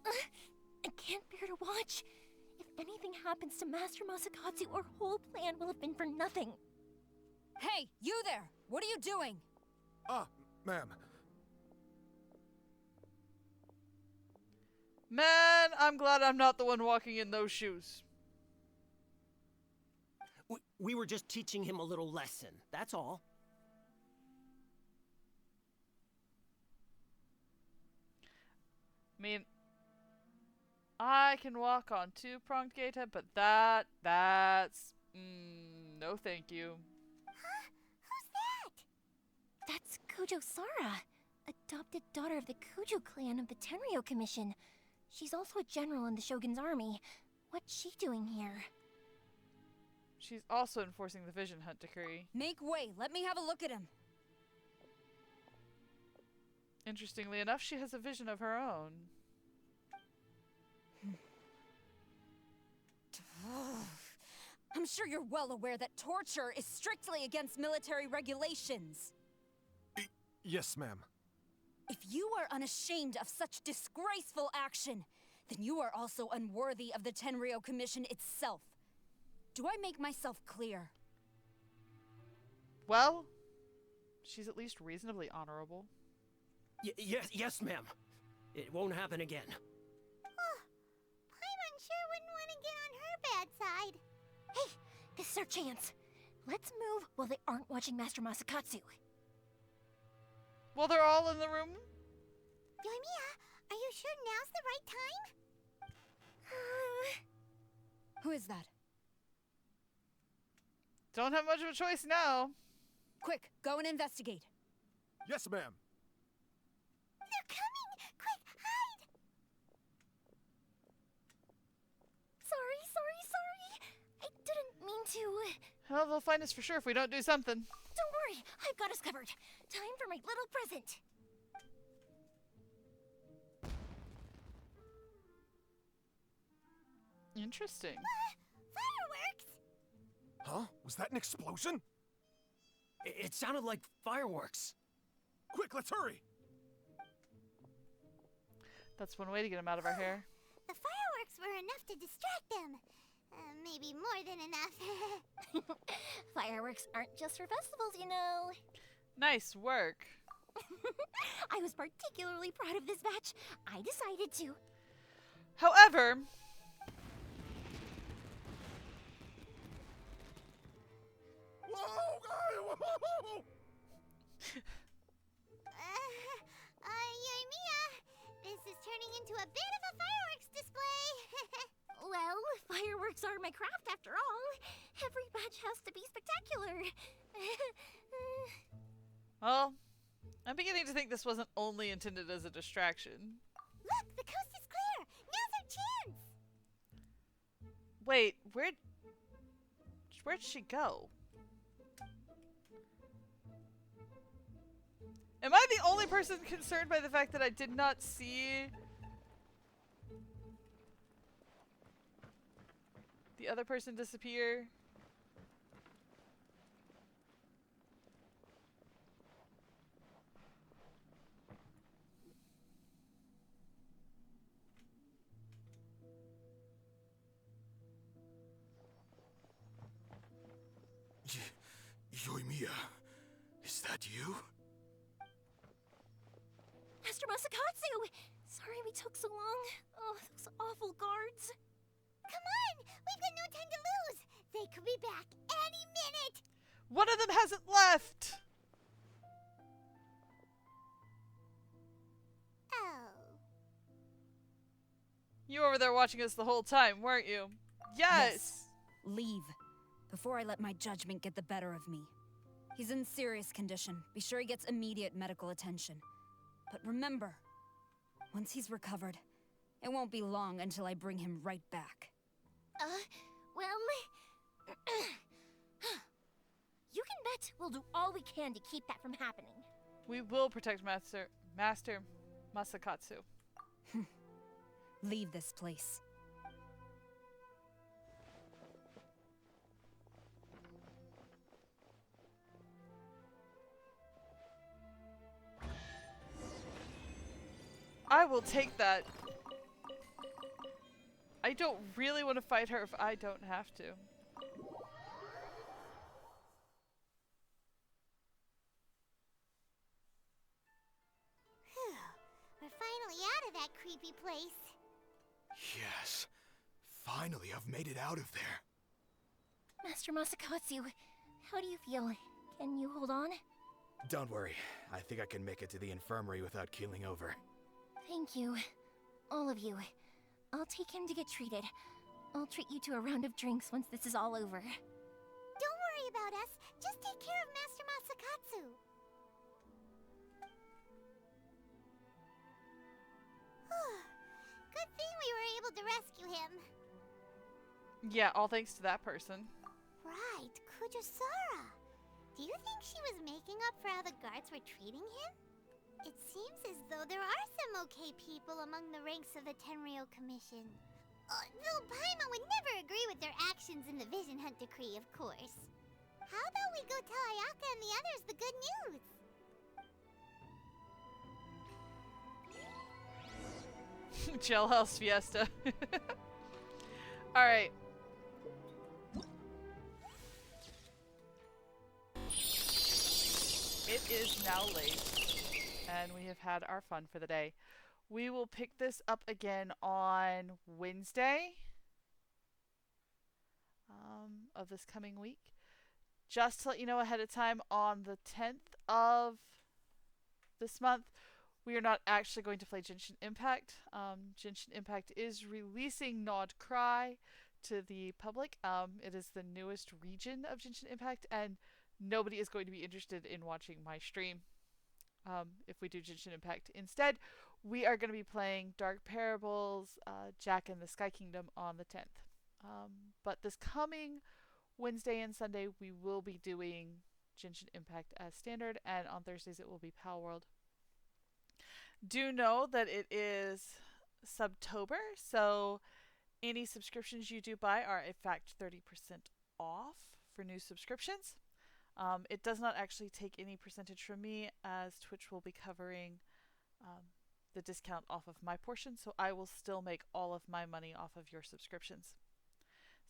I can't bear to watch. If anything happens to Master Masakatsu, our whole plan will have been for nothing. Hey, you there! What are you doing? Ma'am. Man, I'm glad I'm not the one walking in those shoes. We were just teaching him a little lesson, that's all. I mean, I can walk on two-pronged gatehead, but that's... no thank you. Huh? Who's that? That's Kujo Sara, adopted daughter of the Kujo clan of the Tenryou Commission. She's also a general in the Shogun's army. What's she doing here? She's also enforcing the Vision Hunt decree. Make way, let me have a look at him. Interestingly enough, she has a vision of her own. I'm sure you're well aware that torture is strictly against military regulations. Yes, ma'am. If you are unashamed of such disgraceful action, then you are also unworthy of the Tenryou Commission itself. Do I make myself clear? Well, she's at least reasonably honorable. Yes, ma'am. It won't happen again. Oh, Paimon sure wouldn't want to get on her bad side. Hey, this is our chance. Let's move while they aren't watching Master Masakatsu. Well, they're all in the room. Yoimiya, are you sure now's the right time? Who is that? Don't have much of a choice now. Quick, go and investigate. Yes, ma'am. They're coming! Quick, hide! Sorry. I didn't mean to. Well, they'll find us for sure if we don't do something. Don't worry, I've got us covered. Time for my little present. Interesting. Fireworks! Huh? Was that an explosion? It sounded like fireworks. Quick, let's hurry! That's one way to get him out of our hair. The fireworks were enough to distract them. Maybe more than enough. Fireworks aren't just for festivals, you know. Nice work. I was particularly proud of this batch. I decided to. However... Whoa! Yoimiya, this is turning into a bit of a fireworks display. Well, fireworks are my craft after all. Every batch has to be spectacular. Well, I'm beginning to think this wasn't only intended as a distraction. Look, the coast is clear. Now's our chance. Wait, where'd she go? Am I the only person concerned by the fact that I did not see the other person disappear? Yoimiya, is that you? Master Masakatsu! Sorry we took so long. Oh, those awful guards. Come on! We've got no time to lose! They could be back any minute! One of them hasn't left! Oh. You were over there watching us the whole time, weren't you? Yes! Leave, before I let my judgment get the better of me. He's in serious condition. Be sure he gets immediate medical attention. But remember, once he's recovered, it won't be long until I bring him right back. Well... you can bet we'll do all we can to keep that from happening. We will protect Master Masakatsu. Leave this place. I will take that. I don't really want to fight her if I don't have to. Phew. We're finally out of that creepy place. Yes. Finally, I've made it out of there. Master Masakatsu, how do you feel? Can you hold on? Don't worry. I think I can make it to the infirmary without keeling over. Thank you. All of you. I'll take him to get treated. I'll treat you to a round of drinks once this is all over. Don't worry about us. Just take care of Master Masakatsu. Good thing we were able to rescue him. Yeah, all thanks to that person. Right, Kujusara. Do you think she was making up for how the guards were treating him? It seems as though there are some okay people among the ranks of the Tenryou Commission. Though Paimon would never agree with their actions in the Vision Hunt Decree, of course. How about we go tell Ayaka and the others the good news? Jailhouse Fiesta. Alright. It is now late, and we have had our fun for the day. We will pick this up again on Wednesday of this coming week. Just to let you know ahead of time, on the 10th of this month, we are not actually going to play Genshin Impact. Genshin Impact is releasing Nod Cry to the public. It is the newest region of Genshin Impact, and nobody is going to be interested in watching my stream if we do Genshin Impact. Instead, we are going to be playing Dark Parables, Jack and the Sky Kingdom on the 10th. But this coming Wednesday and Sunday, we will be doing Genshin Impact as standard, and on Thursdays it will be Pal World. Do know that it is Subtober, so any subscriptions you do buy are in fact 30% off for new subscriptions. It does not actually take any percentage from me, as Twitch will be covering the discount off of my portion, so I will still make all of my money off of your subscriptions.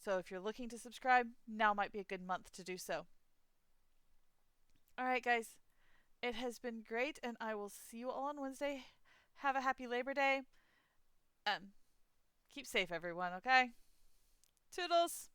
So if you're looking to subscribe, now might be a good month to do so. Alright guys, it has been great, and I will see you all on Wednesday. Have a happy Labor Day. Keep safe everyone, okay? Toodles!